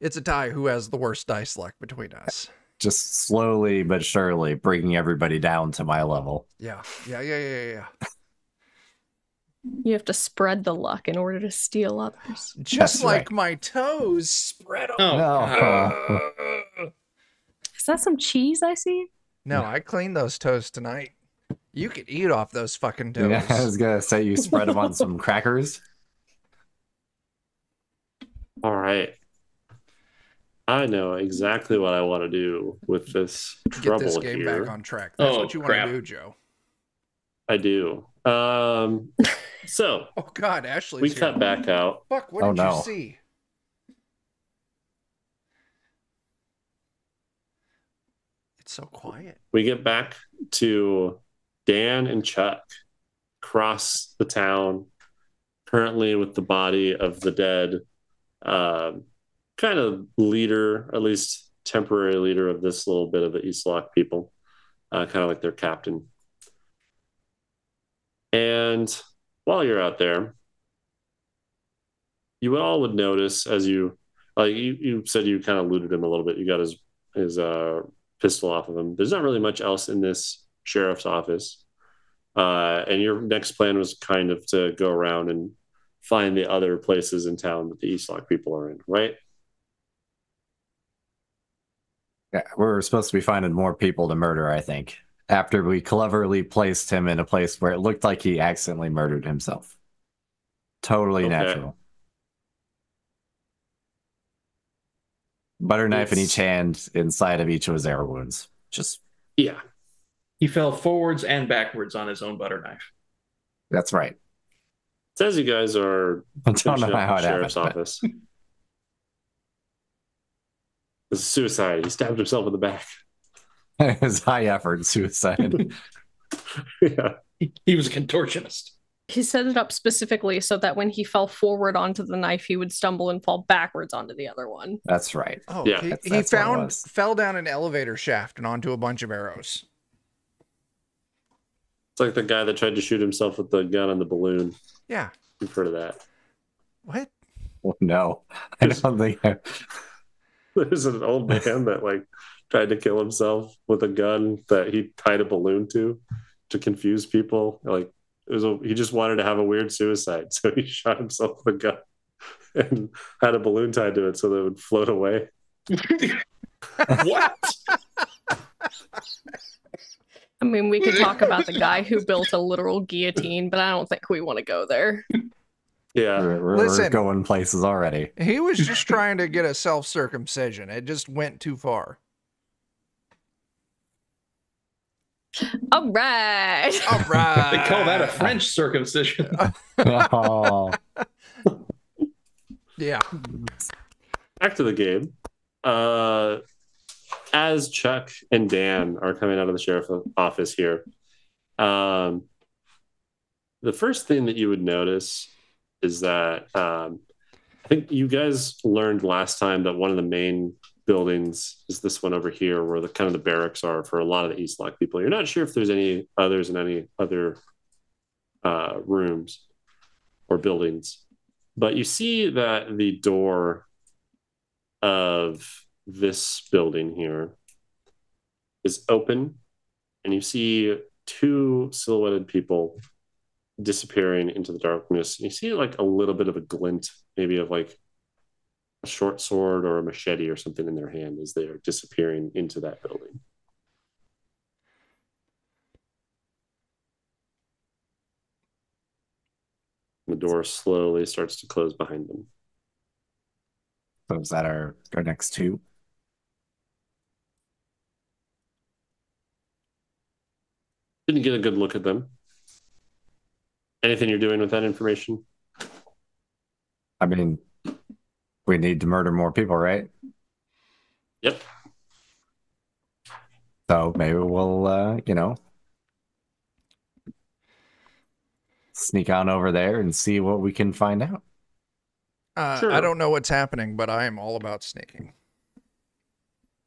it's a tie who has the worst dice luck between us. Just slowly but surely bringing everybody down to my level. Yeah. You have to spread the luck in order to steal others. Just like my toes spread them. Oh, no. Is that some cheese I see? No, I cleaned those toes tonight. You could eat off those fucking toes. Yeah, I was going to say you spread them on some crackers. All right. I know exactly what I want to do with this trouble here. Get this game back on track. That's what you want to do, Joe. I do. So. Oh God, Ashley's we cut back out. Fuck! What did you see? It's so quiet. We get back to Dan and Chuck across the town, currently with the body of the dead. Kind of leader, at least temporary leader of this little bit of the East Lock people, kind of like their captain. And while you're out there, you all would notice as you said you kind of looted him a little bit. You got his pistol off of him. There's not really much else in this sheriff's office. And your next plan was kind of to go around and find the other places in town that the East Lock people are in, right? Yeah, we're supposed to be finding more people to murder, I think, after we cleverly placed him in a place where it looked like he accidentally murdered himself. Totally natural. Butter knife in each hand inside of each of his arrow wounds. Just yeah. He fell forwards and backwards on his own butter knife. That's right. It says you guys are I don't finishing know up how the it sheriff's happened. office. This is suicide. He stabbed himself in the back. It was high effort suicide. Yeah. He was a contortionist. He set it up specifically so that when he fell forward onto the knife, he would stumble and fall backwards onto the other one. That's right. Oh, Yeah, he that's what it found was. fell down an elevator shaft and onto a bunch of arrows. It's like the guy that tried to shoot himself with the gun on the balloon. Yeah. You've heard of that. What? Well, no, I don't think. There's an old man that like tried to kill himself with a gun that he tied a balloon to confuse people. Like he just wanted to have a weird suicide, so he shot himself with a gun and had a balloon tied to it so that it would float away. What? I mean, we could talk about the guy who built a literal guillotine, but I don't think we want to go there. Yeah. We're Listen. going places already. He was just trying to get a self-circumcision. It just went too far. All right. All right. They call that a French circumcision. Oh, Yeah. Back to the game. As Chuck and Dan are coming out of the sheriff's office here, the first thing that you would notice is that I think you guys learned last time that one of the main buildings is this one over here, where the kind of the barracks are for a lot of the East Lock people. You're not sure if there's any others in any other rooms or buildings, but you see that the door of this building here is open, and you see two silhouetted people disappearing into the darkness. You see like a little bit of a glint, maybe of like a short sword or a machete or something in their hand as they are disappearing into that building. The door slowly starts to close behind them. so is that our next two? Didn't get a good look at them. Anything you're doing with that information? I mean, we need to murder more people, right? Yep. So maybe we'll, sneak on over there and see what we can find out. Sure. I don't know what's happening, but I am all about sneaking.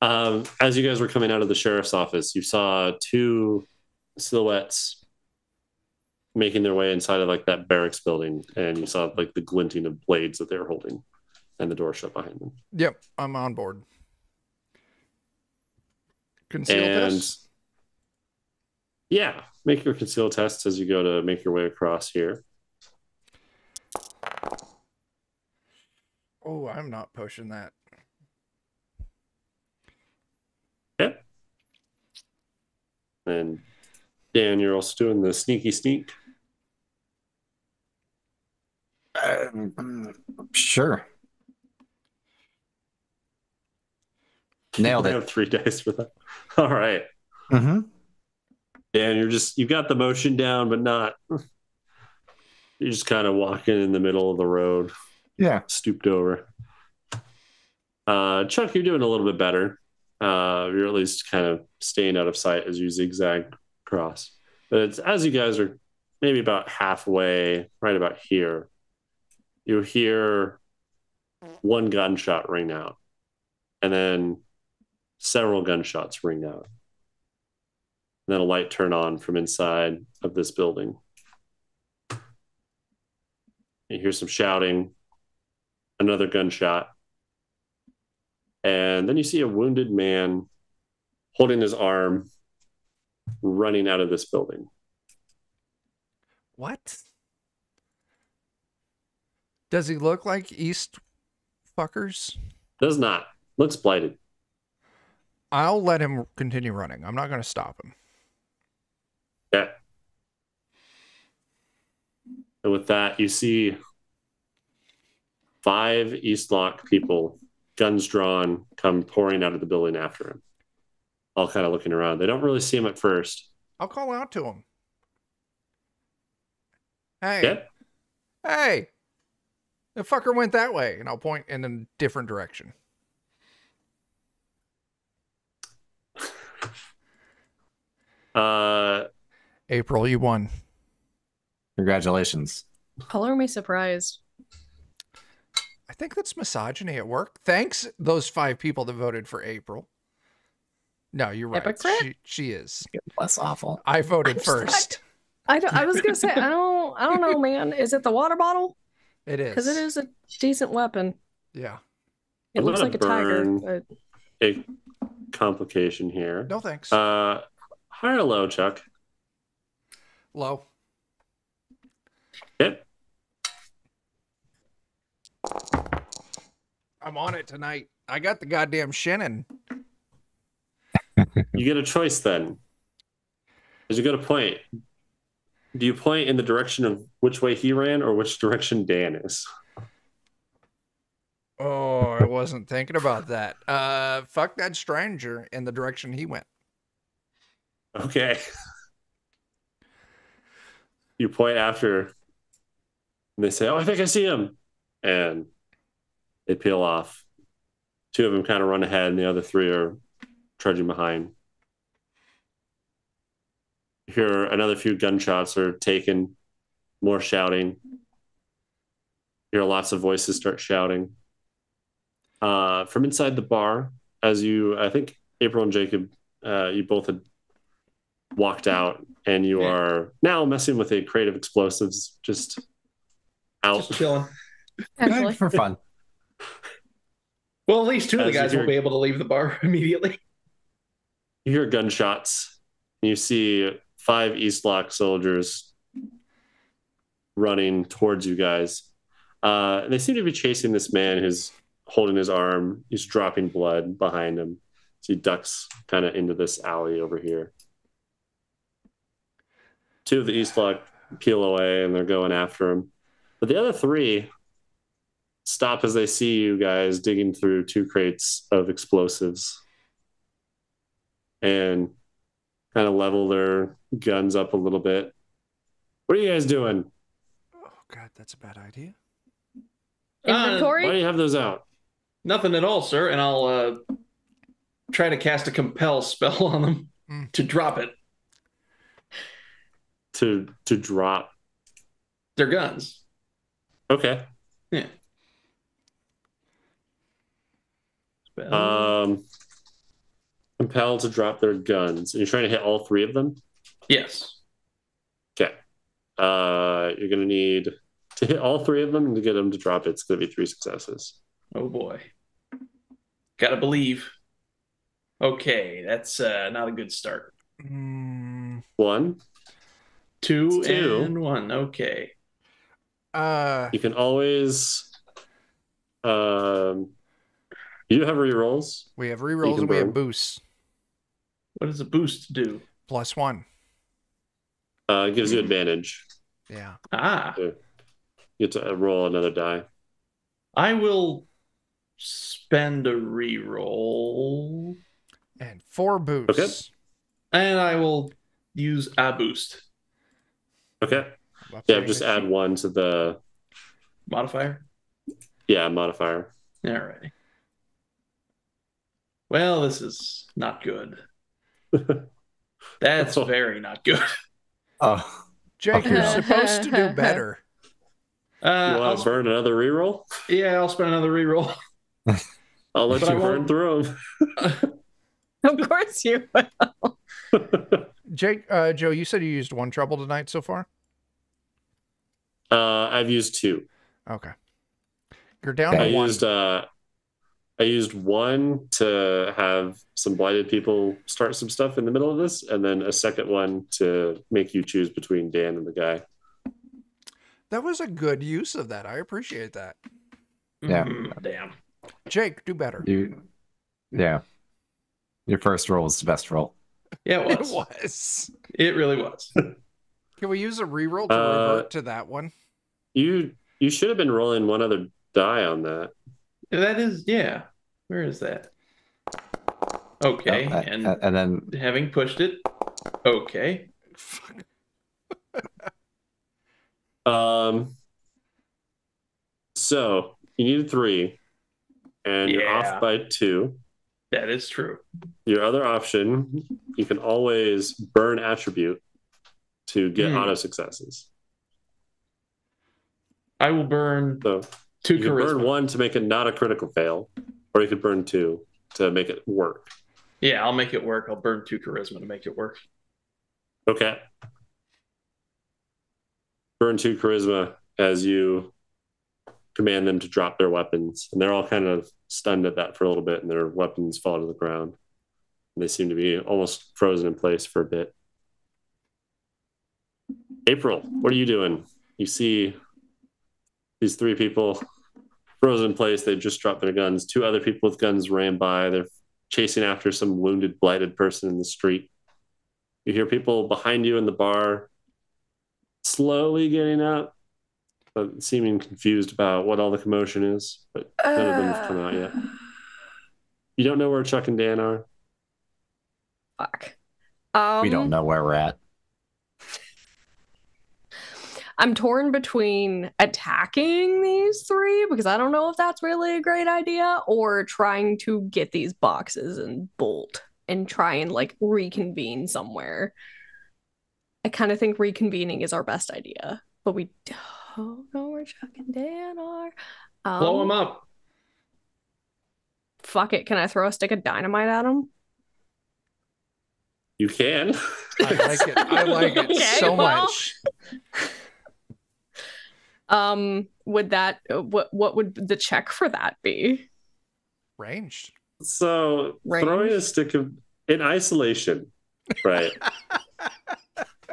As you guys were coming out of the sheriff's office, you saw two silhouettes making their way inside of like that barracks building, and you saw like the glinting of blades that they were holding and the door shut behind them. Yep, I'm on board. Conceal And this? yeah, make your conceal tests as you go to make your way across here. Oh, I'm not pushing that. Yep. And Dan, you're also doing the sneaky sneak. Sure. Nailed I it. have 3 dice for that. All right. Mm-hmm. Dan, you got the motion down, but not. You're just kind of walking in the middle of the road, Yeah. stooped over. Chuck, you're doing a little bit better. You're at least kind of staying out of sight as you zigzag across. But it's as you guys are maybe about halfway, right about here, you hear one gunshot ring out, and then several gunshots ring out. And then a light turn on from inside of this building. You hear some shouting, another gunshot, and then you see a wounded man holding his arm, running out of this building. What? Does he look like East fuckers? Does not. Looks blighted. I'll let him continue running. I'm not going to stop him. Yeah. And with that, you see 5 East Lock people, guns drawn, come pouring out of the building after him. All kind of looking around. They don't really see him at first, I'll call out to him. Hey, Okay. hey, the fucker went that way, and I'll point in a different direction. April, you won. Congratulations. Color me surprised. I think that's misogyny at work. Thanks, those 5 people that voted for April. No, you're right. Hypocrite? She is. Less awful. I voted first. I was gonna say I don't know, man. Is it the water bottle? It is. Because it is a decent weapon. Yeah. It I'm looks gonna like a tiger. burn But... a complication here. No thanks. High or low, Chuck? Low. Yep. I'm on it tonight. I got the goddamn shinnin. You get a choice then. As you go to point, do you point in the direction of which way he ran or which direction Dan is? Oh, I wasn't thinking about that. Fuck that stranger in the direction he went. Okay. You point after, and they say, "Oh, I think I see him," and they peel off. 2 of them kind of run ahead, and the other 3 are trudging behind. You hear another few gunshots are taken, more shouting. You hear lots of voices start shouting. From inside the bar, I think April and Jacob, you both had walked out, and you are now messing with a crate of explosives just out. Just chilling. Actually, For fun. Well, at least 2 of the As you guys hear- will be able to leave the bar immediately. You hear gunshots. You see 5 East Lock soldiers running towards you guys. They seem to be chasing this man who's holding his arm. He's dropping blood behind him. So he ducks kind of into this alley over here. 2 of the East Lock peel away, and they're going after him. But the other 3 stop as they see you guys digging through 2 crates of explosives and kind of level their guns up a little bit. What are you guys doing? Oh, God, that's a bad idea. inventory. Why do you have those out? Nothing at all, sir. And I'll try to cast a compel spell on them to drop it. To drop. Their guns. Okay. Yeah. Spell. Compelled to drop their guns. And you're trying to hit all 3 of them? Yes. Okay. You're going to need to hit all 3 of them and to get them to drop it. It's going to be 3 successes. Oh boy. Gotta believe. Okay, that's not a good start. 1. 2 2. and 1. Okay. You can always. You have rerolls. We have You rerolls can and we have burn. boosts. What does a boost do? +1. It gives you advantage. Yeah. Ah, You get to roll another die. I will spend a reroll, And 4 boosts. Okay. and I will use a boost Okay. I'm Yeah, updating just the add sheet. 1 to the modifier. modifier. All right. Well, this is not good. That's very not good. Oh, Jake, you're Okay. supposed to do better. You I'll want to burn another reroll? Yeah, I'll spend another reroll. I'll let But you I burn won't- through them. Of course you will. Jake, Joe, you said you used 1 trouble tonight so far? I've used 2. Okay. You're down I to 1. used 1 to have some blighted people start some stuff in the middle of this, and then a second one to make you choose between Dan and the guy. That was a good use of that. I appreciate that. Yeah. Damn. Jake, do better. yeah. Your first roll is the best roll. Yeah, it It was. was. It really was. Can we use a reroll to revert to that one? You should have been rolling 1 other die on that. That is, yeah. Where is that? Okay, Oh, and and then having pushed it, Okay. So you need 3, and you're off Yeah. by 2. That is true. Your other option, you can always burn attribute to get auto successes. I will burn So 2 you could burn charisma. 1 to make it not a critical fail, or you could burn 2 to make it work. Yeah, I'll make it work. I'll burn 2 charisma to make it work. Okay. Burn 2 charisma as you command them to drop their weapons. And they're all kind of stunned at that for a little bit, and their weapons fall to the ground. And they seem to be almost frozen in place for a bit. April, what are you doing? You see these 3 people frozen in place. They've just dropped their guns. 2 other people with guns ran by. They're chasing after some wounded, blighted person in the street. You hear people behind you in the bar slowly getting up, but seeming confused about what all the commotion is, but none of them have come out yet. You don't know where Chuck and Dan are? Fuck. We don't know where we're at. I'm torn between attacking these 3 because I don't know if that's really a great idea, or trying to get these boxes and bolt and try and like reconvene somewhere. I kind of think reconvening is our best idea, but we don't know where Chuck and Dan are. Blow them up. Fuck it. Can I throw a stick of dynamite at them? You can. I like it. I like it so much. Would that what would the check for that be? Ranged. So Range. throwing a stick of in isolation, right?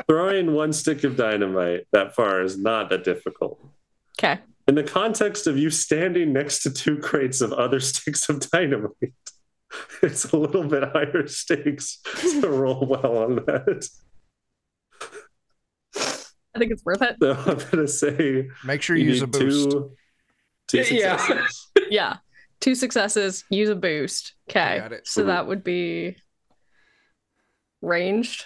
Throwing 1 stick of dynamite that far is not that difficult. Okay. In the context of you standing next to 2 crates of other sticks of dynamite, it's a little bit higher stakes to roll well on that. I think it's worth it. So I'm gonna say Make sure you use a need boost. two Yeah. successes. Yeah. 2 successes, use a boost. Okay. Got it. So that would be ranged.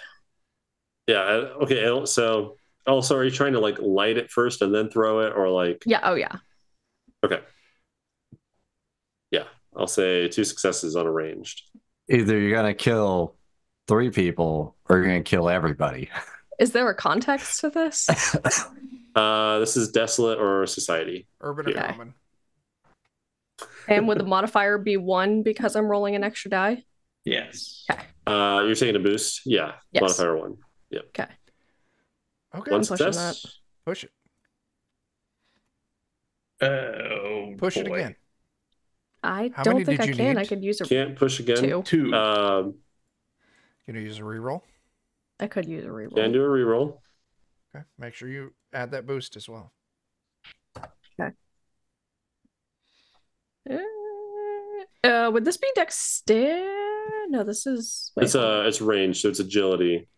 Yeah. Okay. So also, are you trying to like light it first and then throw it, or like? Yeah. Oh yeah. Okay. Yeah, I'll say 2 successes on a ranged. Either you're gonna kill 3 people or you're gonna kill everybody. Is there a context to this? This is desolate or society. Urban or Yeah. common. And would the modifier be 1 because I'm rolling an extra die? Yes. Okay. You're taking a boost. Yeah. Yes. Modifier 1. Yep. Okay. Okay. 1 pushing success. Push it. Oh, Push it boy. again. I How don't many think did I you can. need? I could use a Can't push again. 2. 2. Gonna use a reroll. I could use a reroll. Can do a reroll. Okay. Make sure you add that boost as well. Would this be dexter? No, this is. Wait, It's ranged, so it's agility,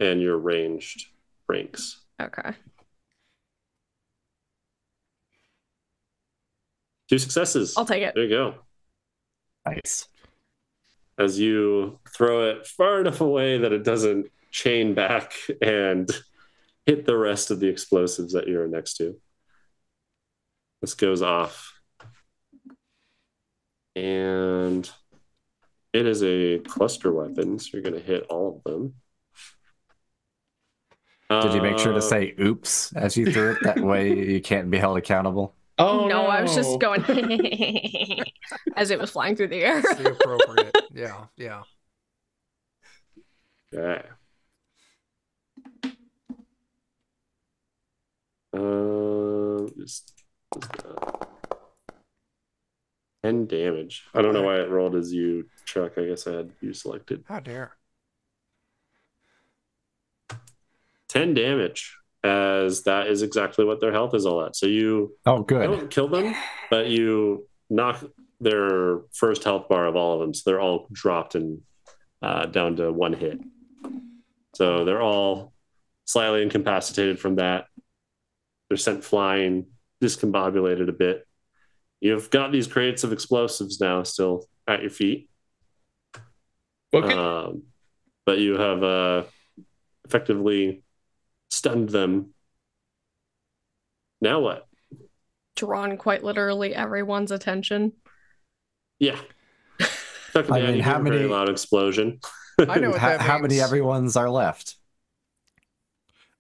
and your ranged ranks. okay. 2 successes. I'll take it. There you go. Nice. As you throw it far enough away that it doesn't chain back and hit the rest of the explosives that you're next to. This goes off. And it is a cluster weapon, so you're going to hit all of them. Did you make sure to say oops as you threw it? That way you can't be held accountable. Oh, no, I was just going as it was flying through the air. It's the appropriate. Yeah. Yeah. Okay. Just 10 damage. I don't know why it rolled as you, Chuck. I guess I had you selected. How dare. 10 damage, as that is exactly what their health is all at. So you Oh, good. don't kill them, but you knock their first health bar of all of them. So they're all dropped and down to 1 hit. So they're all slightly incapacitated from that. They're sent flying, discombobulated a bit. You've got these crates of explosives now still at your feet. Okay. but you have effectively stunned them. Now what? Drawn quite literally everyone's attention. Yeah. Effectively, I mean, how a very many- loud explosion. I know what that How many means. everyone's are left?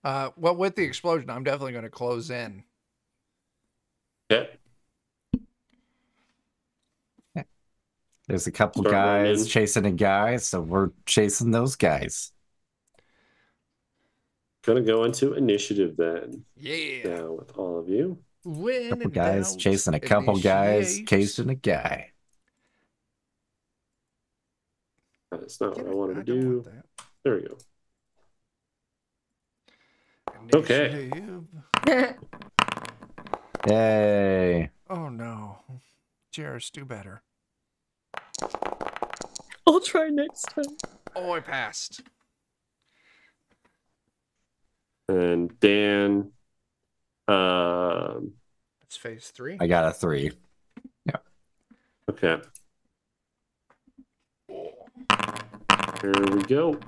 Well, with the explosion, I'm definitely going to close in. Okay. There's a couple Start guys running. chasing a guy, so we're chasing those guys. Gonna go into initiative then. Yeah. Now with all of you. When Couple in guys doubt, chasing a couple guys, initiate. chasing a guy. That's not Damn what I it, wanted to don't do. want that. There we go. Okay. Initiative. Yay! Oh no. Jairus, do better. I'll try next time. Oh, I passed. And Dan, That's phase 3. I got a 3. okay. Here we go.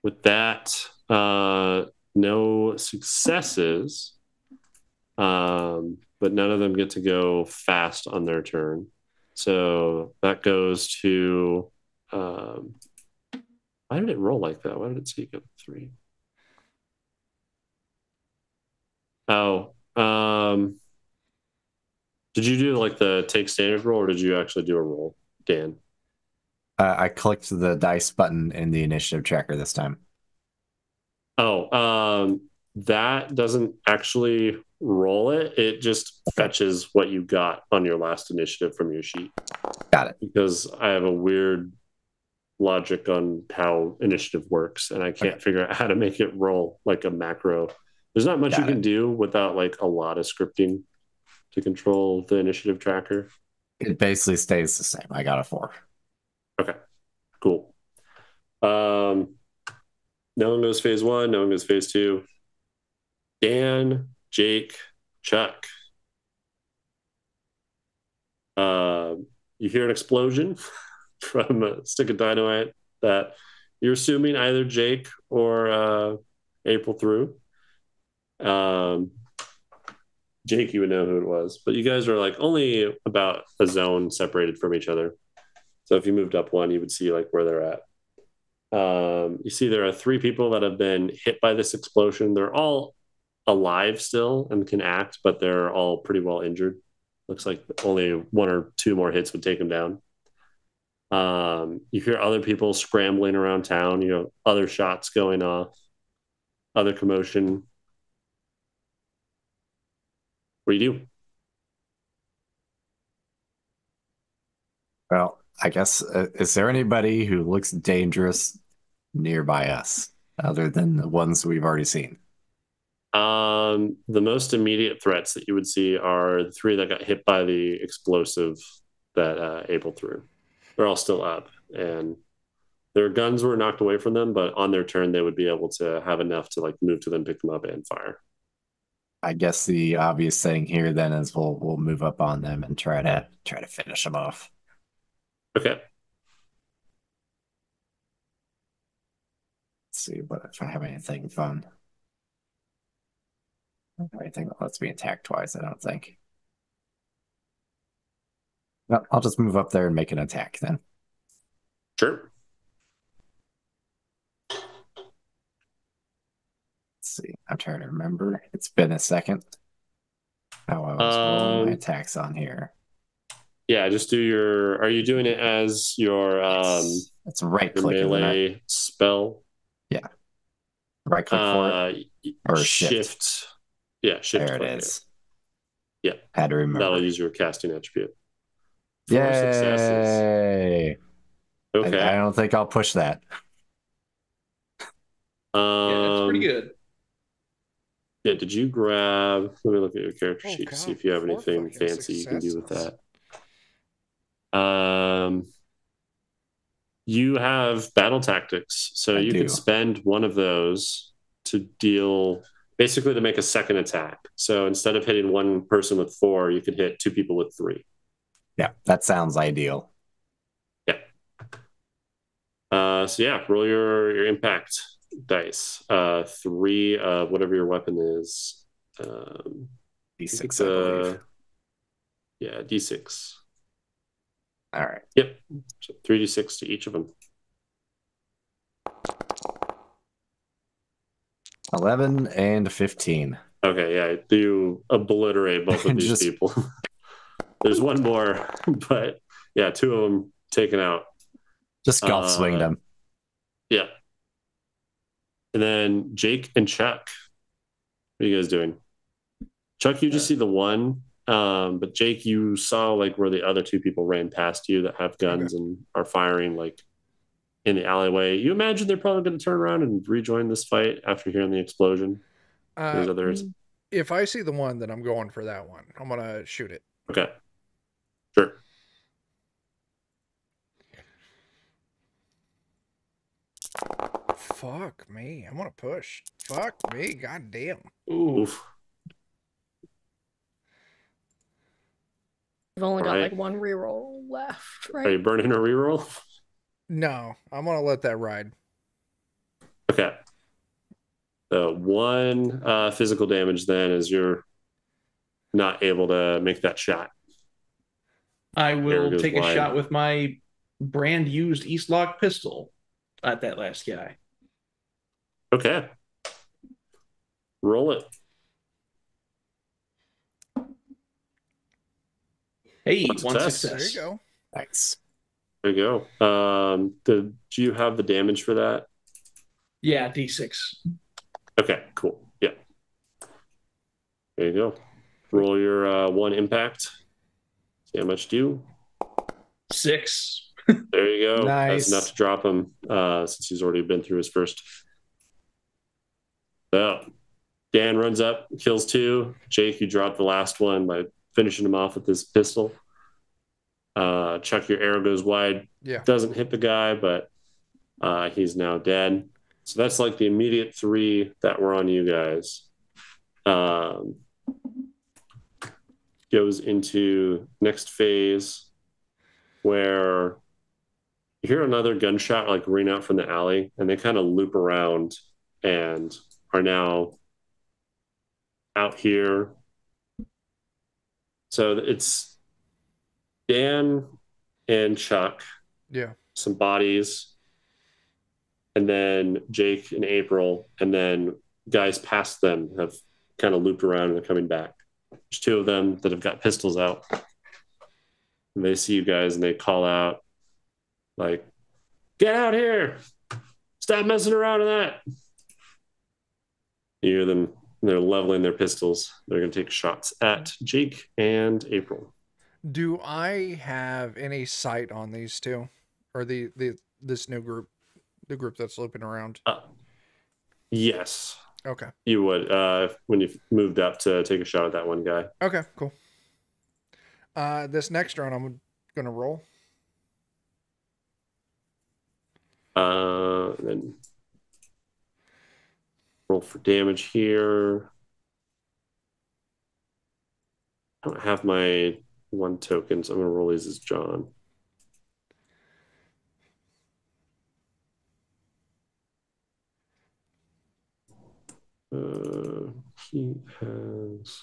With that, no successes, but none of them get to go fast on their turn. So that goes to. Why did it roll like that? Why did it say you got 3? Oh, did you do like the take standard roll, or did you actually do a roll, Dan? I clicked the dice button in the initiative tracker this time. Oh, that doesn't actually roll it. It just fetches what you got on your last initiative from your sheet. Got it. Because I have a weird logic on how initiative works, and I can't figure out how to make it roll like a macro. There's not much you can do without like a lot of scripting to control the initiative tracker. It basically stays the same. I got a 4. Okay, cool. No one goes phase 1. No one goes phase 2. Dan, Jake, Chuck. You hear an explosion from a stick of dynamite that you're assuming either Jake or April threw. Jake, you would know who it was, but you guys are like only about a zone separated from each other. So if you moved up one, you would see like where they're at. You see there are 3 people that have been hit by this explosion. They're all alive still and can act, but they're all pretty well injured. Looks like only 1 or 2 more hits would take them down. You hear other people scrambling around town, other shots going off, other commotion. What do you do? Well, I guess, is there anybody who looks dangerous nearby us other than the ones we've already seen? The most immediate threats that you would see are the 3 that got hit by the explosive that April threw. They're all still up, and their guns were knocked away from them, but on their turn, they would be able to have enough to like move to them, pick them up, and fire. I guess the obvious thing here then is we'll move up on them and try to finish them off. Okay. Let's see if I have anything fun. I don't have anything that lets me attack twice, I don't think. No, I'll just move up there and make an attack then. Sure. Let's see. I'm trying to remember. It's been a second. How I was rolling my attacks on here. Yeah, just do your. Are you doing it as your it's right your click melee spell? Yeah. Right click for it. Or shift. Yeah, shift. There it is. Yeah. Had to remember. That'll use your casting attribute. 4 successes. Okay. I don't think I'll push that. Yeah, that's pretty good. Yeah, did you grab? Let me look at your character sheet to God, see if you have 4 anything fucking fancy you can do with successes. that. You have battle tactics, so you can spend one of those to deal, basically to make a second attack. So instead of hitting one person with 4, you could hit 2 people with 3. Yeah, that sounds ideal. Yeah. So yeah, roll your impact dice. 3 of whatever your weapon is. D6, I believe. Yeah, D6. All right. Yep. So 3d6 to each of them. 11 and 15. Okay, yeah, you obliterate both of these Just- people. There's one more, but yeah, 2 of them taken out. Just golf swing them. Yeah. And then Jake and Chuck. What are you guys doing? Chuck, you just see the one. But Jake, you saw like where the other 2 people ran past you that have guns and are firing like in the alleyway. You imagine they're probably going to turn around and rejoin this fight after hearing the explosion. There's others. If I see the one, then I'm going for that one. I'm gonna shoot it. Okay. Sure. Fuck me. I'm gonna push. Fuck me. God damn. Oof. We've only got Right. like one reroll left, Are you right? burning a reroll? No, I'm gonna let that ride. Okay. The 1 physical damage then is you're not able to make that shot. I There will goes take a wide. shot with my brand used Eastlock pistol at that last guy. Okay. Roll it. Hey, One one success. There you success. go. Nice. There you go. Do you have the damage for that? Yeah, D6. Okay, cool. Yeah. There you go. Roll your 1 impact. See how much do. 6. There you go. Nice. That's enough to drop him since he's already been through his first. So Dan runs up, kills 2. Jake, you drop the last one by finishing him off with this pistol. Chuck, your arrow goes wide. Yeah. Doesn't hit the guy, but he's now dead. So that's like the immediate 3 that were on you guys. Goes into next phase where you hear another gunshot like ring out from the alley, and they kind of loop around and are now out here. So it's Dan and Chuck, Yeah. some bodies, and then Jake and April, and then guys past them have kind of looped around and are coming back. There's 2 of them that have got pistols out. And they see you guys and they call out, like, get out here! Stop messing around with that! You hear them, they're leveling their pistols. They're going to take shots at Jake and April. Do I have any sight on these 2, or this new group, the group that's looping around? Yes, Okay. you would when you moved up to take a shot at that one guy. Okay. Cool. This next round, I'm gonna roll. Then roll for damage here. I don't have my 1 token, so I'm going to roll these as John. He has...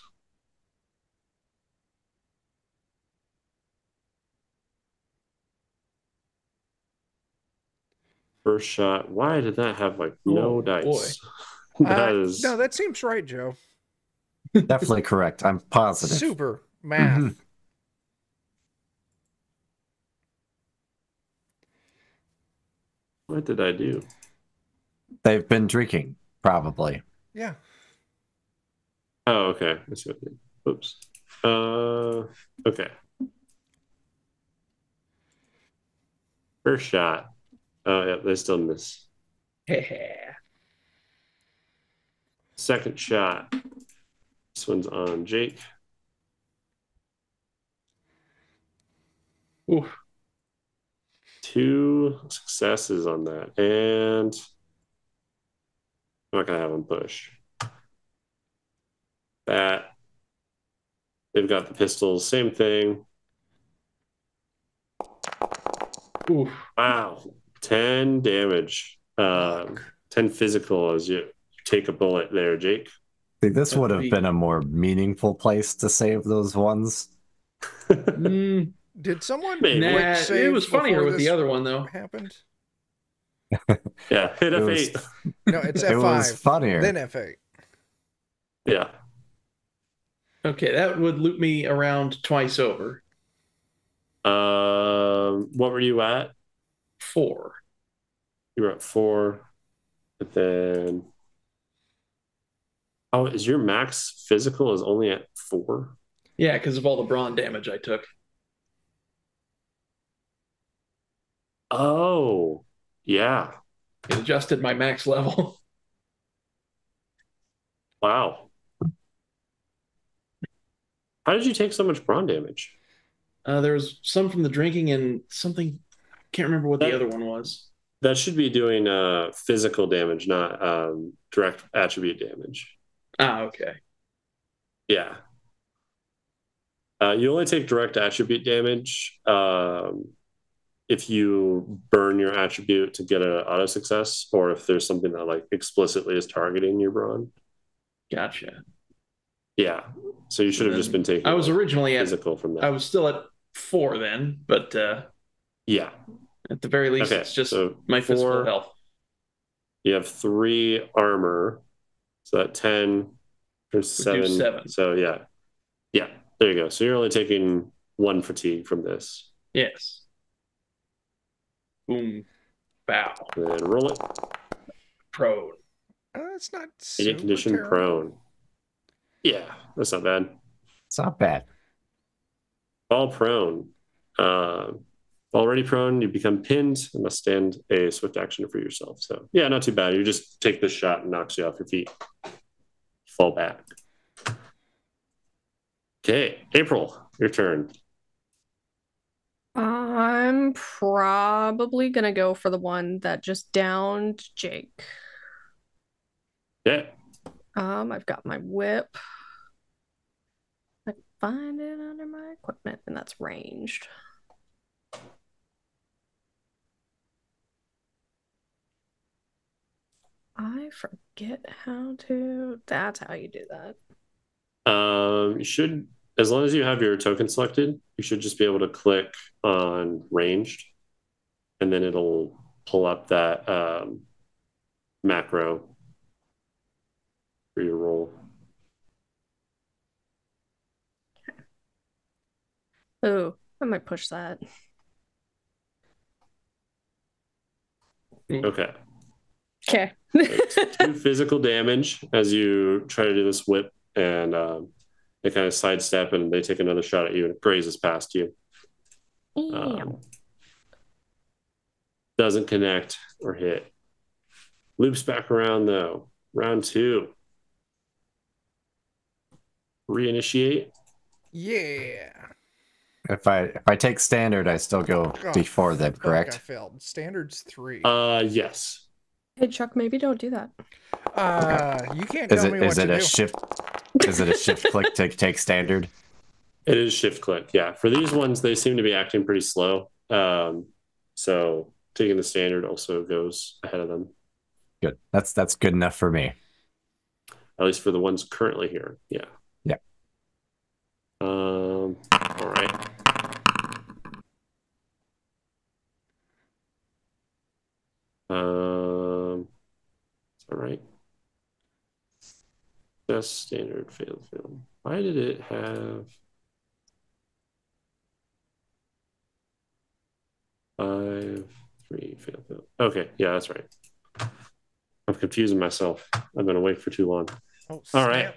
First shot. Why did that have like no dice? That is No, that seems right, Joe. Definitely correct. I'm positive. Super math. Mhm. What did I do? They've been drinking, probably. Yeah. Oh, okay. I see what I did. Oops. Okay. First shot. Oh, yeah, they still miss. Second shot. This one's on Jake. Oof. 2 successes on that. And I'm not going to have them push. That. They've got the pistols. Same thing. Oof. Wow. 10 damage. 10 physical as you take a bullet there, Jake. See, this That would would have be- been a more meaningful place to save those ones. Mm, Did someone Maybe. quick nah, save it was funnier before with the this other one, though. happened? Yeah, hit It F8. was, No, it's it was F5. funnier. Then F8. Yeah. Okay, that would loop me around twice over. What were you at? 4. You were at 4. But then. Oh, is your max physical is only at 4? Yeah, because of all the brawn damage I took. Oh, yeah. It adjusted my max level. Wow. How did you take so much brawn damage? There was some from the drinking and something. Can't remember what the That- other one was. That should be doing physical damage, not direct attribute damage. Ah, okay. Yeah. You only take direct attribute damage if you burn your attribute to get an auto success, or if there's something that like explicitly is targeting your brawn. Gotcha. Yeah. So you should have just been taking. I was like, originally at. physical from that. I was still at 4 then, but Yeah. at the very least, Okay, it's just so my physical 4. health. You have 3 armor, so that 10 or 7. 7. So yeah, there you go. So you're only taking 1 fatigue from this. Yes. Boom. Bow. And then roll it. Prone. It's not Idiot super condition terrible. prone. Yeah, that's not bad. It's not bad. Fall prone. Already prone, you become pinned and must stand a swift action for yourself. So yeah, not too bad. You just take this shot and knocks you off your feet. Fall back. Okay, April, your turn. I'm probably gonna go for the one that just downed Jake. Yeah. I've got my whip. I find it under my equipment, and that's ranged. I forget how to. That's how you do that. You should, as long as you have your token selected, you should just be able to click on ranged, and then it'll pull up that macro for your roll. Oh, I might push that. Okay. Okay. 2 physical damage as you try to do this whip, and they kind of sidestep and they take another shot at you and it grazes past you. Doesn't connect or hit. Loops back around though. Round 2. Reinitiate. Yeah. If I take standard, I still go Oh, before them, fuck, correct? I failed. Standard's 3. Yes. Hey, Chuck, maybe don't do that. You can't tell me what Is it to a do. shift? Is it a shift click to take standard? It is shift click. Yeah. For these ones, they seem to be acting pretty slow. So taking the standard also goes ahead of them, Good. That's good enough for me. at least for the ones currently here. Yeah. Yeah. All right. All right. Just standard failed film. Why did it have 5, 3 failed film? Okay, yeah, that's right. I'm confusing myself. I've been awake for too long. Oh, All right.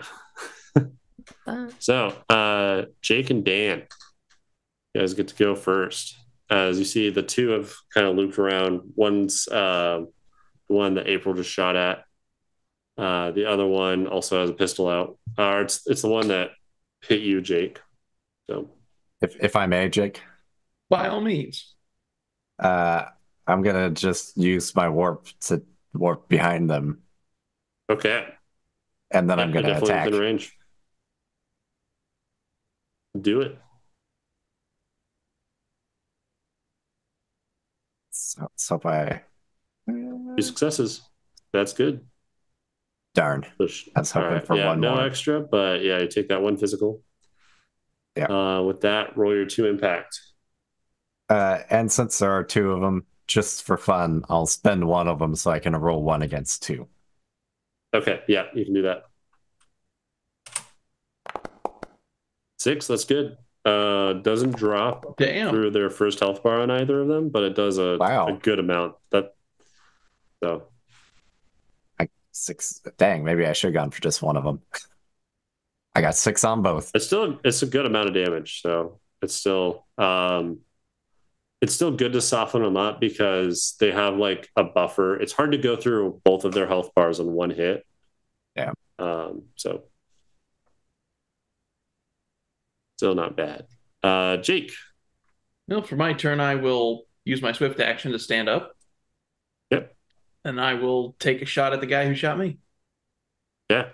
So, Jake and Dan, you guys get to go first. As you see, the 2 have kind of looped around. One's the one that April just shot at. The other one also has a pistol out. It's the one that hit you, Jake. So, If I may, Jake, By all means. I'm gonna just use my warp to warp behind them, okay. and then Yeah, I'm you're gonna definitely attack. within range. Do it. So let's hope I. 2 successes. That's good. Darn. I was All hoping right. for Yeah, one no more. extra, but yeah, you take that 1 physical. Yeah. With that, roll your 2 impact. And since there are 2 of them, just for fun, I'll spend one of them so I can roll 1 against 2. Okay, yeah, you can do that. 6, that's good. Doesn't drop through their first health bar on either of them, but it does a good amount. So 6. Dang, maybe I should have gone for just one of them. I got 6 on both. It's a good amount of damage, so it's still good to soften them up because they have like a buffer. It's hard to go through both of their health bars on one hit. Yeah. So still not bad. Jake. Well, for my turn, I will use my swift action to stand up. Yep. And I will take a shot at the guy who shot me. Yeah.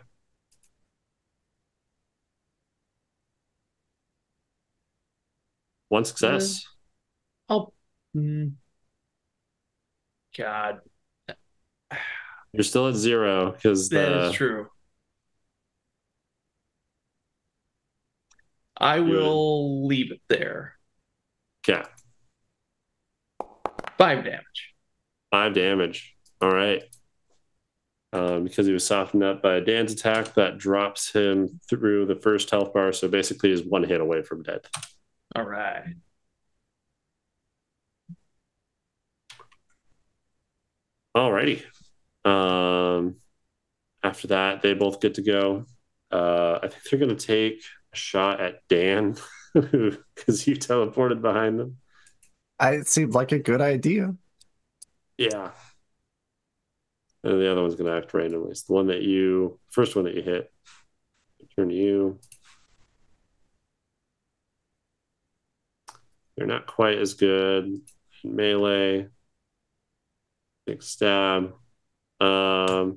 One success. God. You're still at 0 because that is true. I will leave it there. Okay. 5 damage. 5 damage. All right. Because he was softened up by Dan's attack, that drops him through the first health bar. So basically, he's 1 hit away from dead. All right. All righty. After that, they both get to go. I think they're going to take a shot at Dan because you teleported behind them. It seemed like a good idea. Yeah. And the other one's going to act randomly. It's the first one that you hit. Turn to you. They're not quite as good. Melee. Big stab. That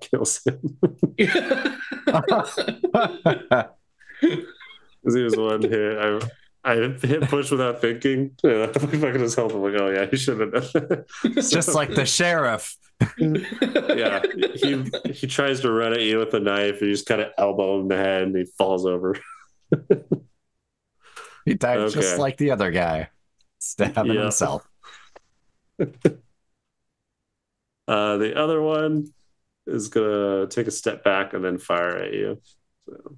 kills him. Because he was 1 hit. I hit push without thinking. Yeah, if I could just help him, like, oh yeah, he should have done that. Just like the sheriff. Yeah, he tries to run at you with a knife, and you just kind of elbow him in the head, and he falls over. He died just like the other guy, stabbing himself. The other one is gonna take a step back and then fire at you. So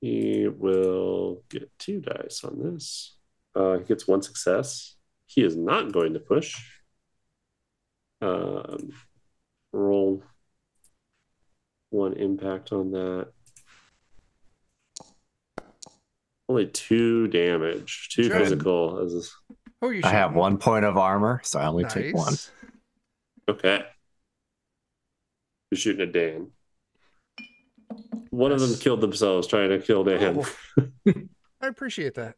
he will get 2 dice on this. He gets 1 success. He is not going to push. Roll 1 impact on that. Only 2 damage. 2 physical. I have 1 point of armor, so I only take 1. Okay. You're shooting at Dan. One of them killed themselves trying to kill Dan. Oh. I appreciate that.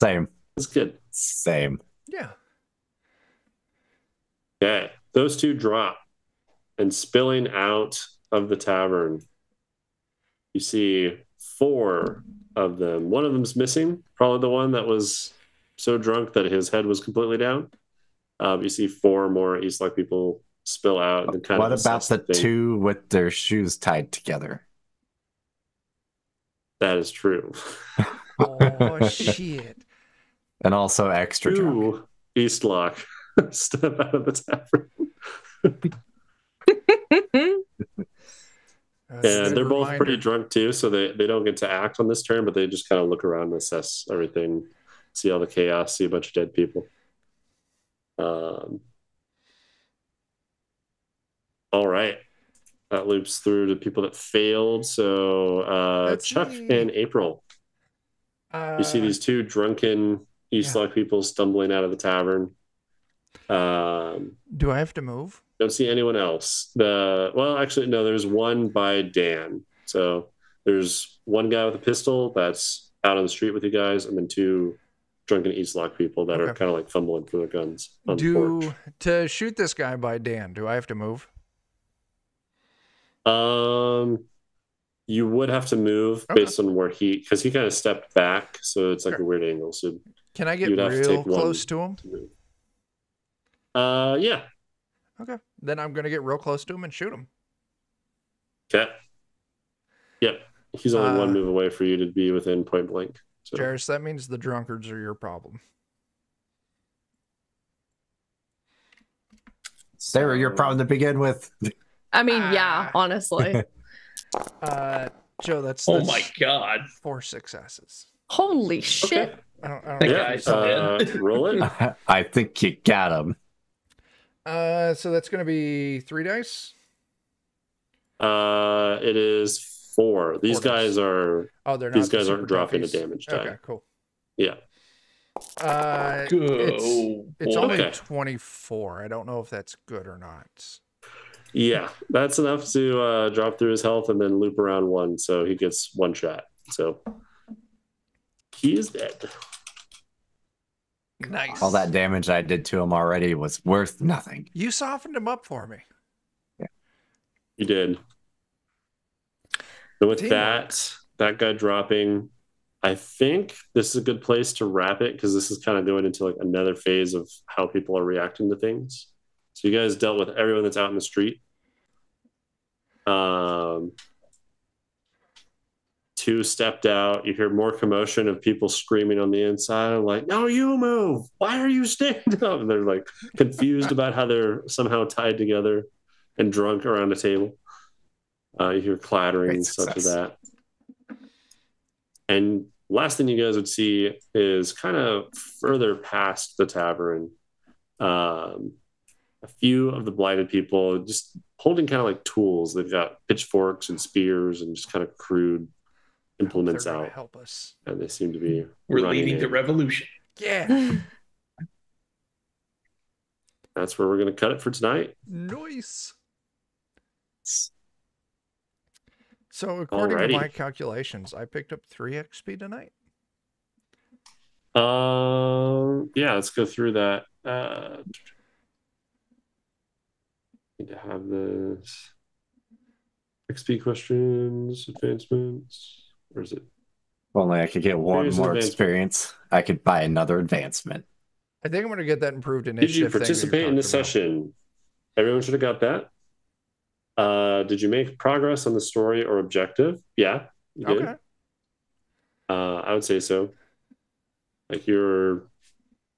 Same. That's good. Same. Yeah. Okay. Those 2 drop, and spilling out of the tavern, you see 4 of them. One of them's missing, probably the one that was so drunk that his head was completely down. You see 4 more Eastlock people spill out. And then what about the 2 with their shoes tied together? That is true. Oh, shit. And also extra drunk. Eastlock step out of the tavern. And they're both pretty drunk too, so they don't get to act on this turn, but they just kind of look around and assess everything, see all the chaos, see a bunch of dead people. All right. That loops through to people that failed. So Chuck and April. You see these 2 drunken Eastlock people stumbling out of the tavern. Do I have to move? Don't see anyone else. Actually, no, there's 1 by Dan. So there's 1 guy with a pistol that's out on the street with you guys, and then 2 drunken Eastlock people that are kind of like fumbling for their guns on the porch. To shoot this guy by Dan, do I have to move? You would have to move Okay. based on where because he kind of stepped back, so it's like Sure. a weird angle. So Can I get you'd have to real take one close to him? to move. Yeah. Okay. Then I'm going to get real close to him and shoot him. Okay. Yep. He's only one move away for you to be within point blank. So. Jairus, that means the drunkards are your problem. They were your problem to begin with. I mean, yeah, honestly. Joe, that's Oh my god. 4 successes. Holy shit. Okay. I don't That know. guy's dead. Roll it. I think you got him. So that's going to be 3 dice. It is 4. These 4 dice. guys are. Oh, they're not. These the guys super aren't dropping a toughies. damage die. Okay, cool. Yeah. It's only Okay. 24. I don't know if that's good or not. Yeah, that's enough to drop through his health and then loop around 1, so he gets 1 shot. So he is dead. Nice. All that damage I did to him already was worth nothing. You softened him up for me. You did. So with Teamwork. that guy dropping, I think this is a good place to wrap it because this is kind of going into like another phase of how people are reacting to things. So you guys dealt with everyone that's out in the street. 2 stepped out. You hear more commotion of people screaming on the inside. I'm like, no, you move. Why are you standing up? And they're like confused about how they're somehow tied together and drunk around a table. You hear clattering Great and such of success. that. And last thing you guys would see is kind of further past the tavern. A few of the blighted people just holding kind of like tools. They've got pitchforks and spears and just kind of crude implements They're gonna out. help us. And they seem to be We're running leading the in. revolution. Yeah. That's where we're going to cut it for tonight. Nice. So according to Alrighty. my calculations, I picked up 3 XP tonight. Yeah, let's go through that. Need to have this XP questions, advancements. Where is it? If only I could get one Experience more advancement. experience, I could buy another advancement. I think I'm going to get that improved Did initiative. you thing that you're participate in this talking about. session? Everyone should have got that. Did you make progress on the story or objective? Yeah, you did. Okay. I would say so. Like you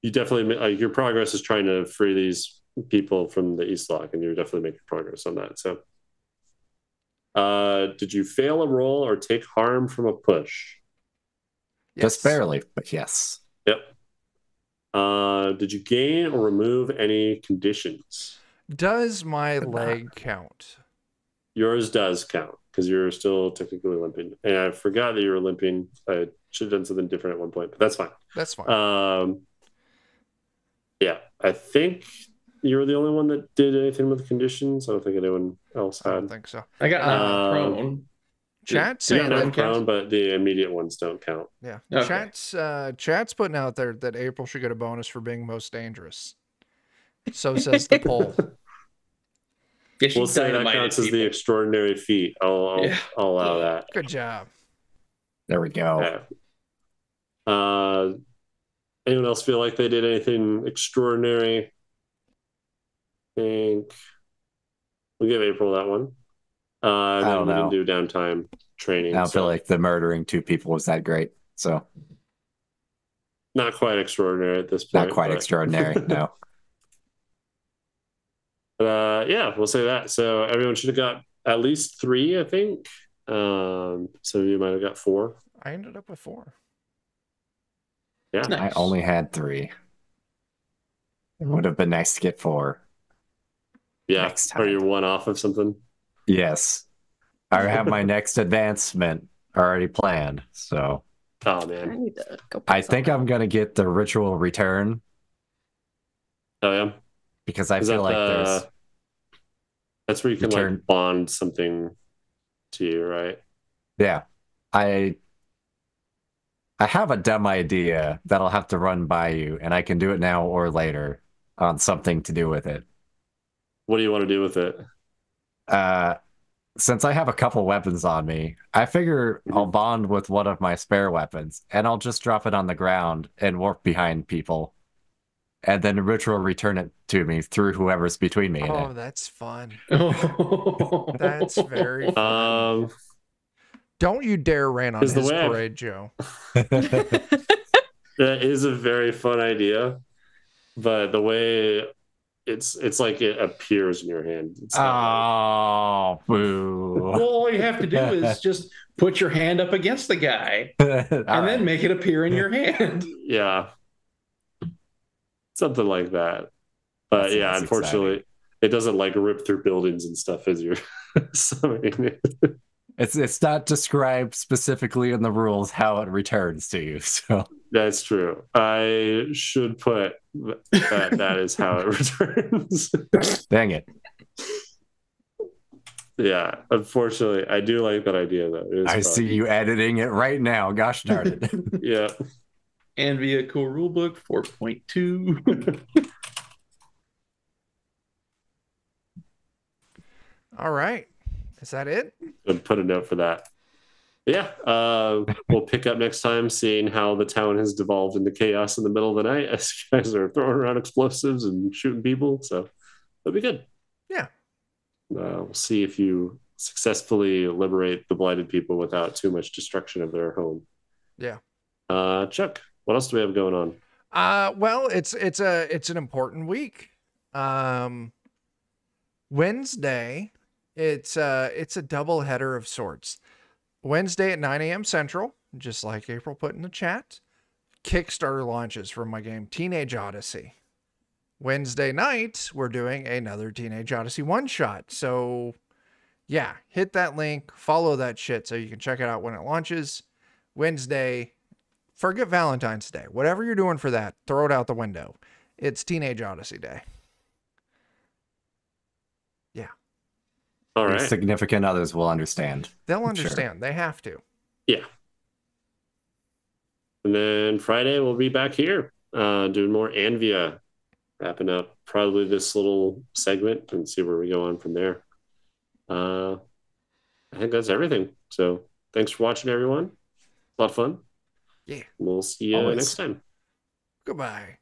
definitely like your progress is trying to free these people from the East Lock, and you're definitely making progress on that. So, did you fail a roll or take harm from a push? Yes. Just barely, but yes. Yep. Did you gain or remove any conditions? Does my Did not. leg count? Yours does count because you're still technically limping. And I forgot that you were limping. I should have done something different at one point, but that's fine. That's fine. Yeah, I think you were the only one that did anything with conditions. I don't think anyone else I don't had. think so. I got Um, prone. Chat's You saying got that. knocked prone, but the immediate ones don't count. Yeah. Okay. Chat's putting out there that April should get a bonus for being most dangerous. So says the poll. Yeah, she We'll say that dynamited counts as the people. extraordinary feat. I'll allow that. Good job. There we go. Yeah. Anyone else feel like they did anything extraordinary? I think we'll give April that one. And I then don't we know. didn't do downtime training. I don't so feel like the murdering 2 people was that great. So not quite extraordinary at this point. not quite but- extraordinary. No. Yeah, we'll say that. So everyone should have got at least 3, I think. Some of you might have got 4. I ended up with 4. Yeah. Nice. I only had 3. It would have been nice to get 4. Yeah. Next time. Or you're one off of something. Yes. I have my next advancement already planned. So Oh I man. need to go. I think I'm going to get the ritual return Oh yeah. because I Is feel that like there's that's where you can Return. like bond something to you, right? yeah. I have a dumb idea that I'll have to run by you, and I can do it now or later on something to do with it. What do you want to do with it? Since I have a couple weapons on me, I figure I'll bond with one of my spare weapons, and I'll just drop it on the ground and warp behind people, and then Rich will return it to me through whoever's between me and Oh, it. that's fun. Oh. That's very fun. Don't you dare rain on Is the his way I've- parade, Joe. That is a very fun idea, but the way it's like it appears in your hand. It's not Oh, boo. Well, all you have to do is just put your hand up against the guy and then make it appear in your hand. yeah, something like that. But That's yeah, less unfortunately, it doesn't like rip through buildings and stuff as you're summoning it. It's not described specifically in the rules how it returns to you. So That's true. I should put that is how it returns. dang it. Yeah, unfortunately, I do like that idea though. It is I fun. see you editing it right now. Gosh darn it. Yeah. Anvea Core Rulebook 4.2. All right. Is that it? And put a note for that. Yeah, we'll pick up next time, seeing how the town has devolved into chaos in the middle of the night as you guys are throwing around explosives and shooting people. So that'll be good. Yeah. We'll see if you successfully liberate the blighted people without too much destruction of their home. Yeah. Chuck, what else do we have going on? Well, it's an important week. Wednesday, it's a double header of sorts. Wednesday at 9 a.m. Central, just like April put in the chat, Kickstarter launches from my game Teenage Odyssey. Wednesday night, we're doing another Teenage Odyssey one-shot. So, yeah, hit that link, follow that shit so you can check it out when it launches. Wednesday, forget Valentine's Day. Whatever you're doing for that, throw it out the window. It's Teenage Odyssey Day. Yeah. All Your right. significant others will understand. They'll understand. They have to. Yeah. And then Friday, we'll be back here doing more Anvea, wrapping up probably this little segment and see where we go on from there. I think that's everything. So thanks for watching, everyone. A lot of fun. Yeah. We'll see you Always. next time. Goodbye.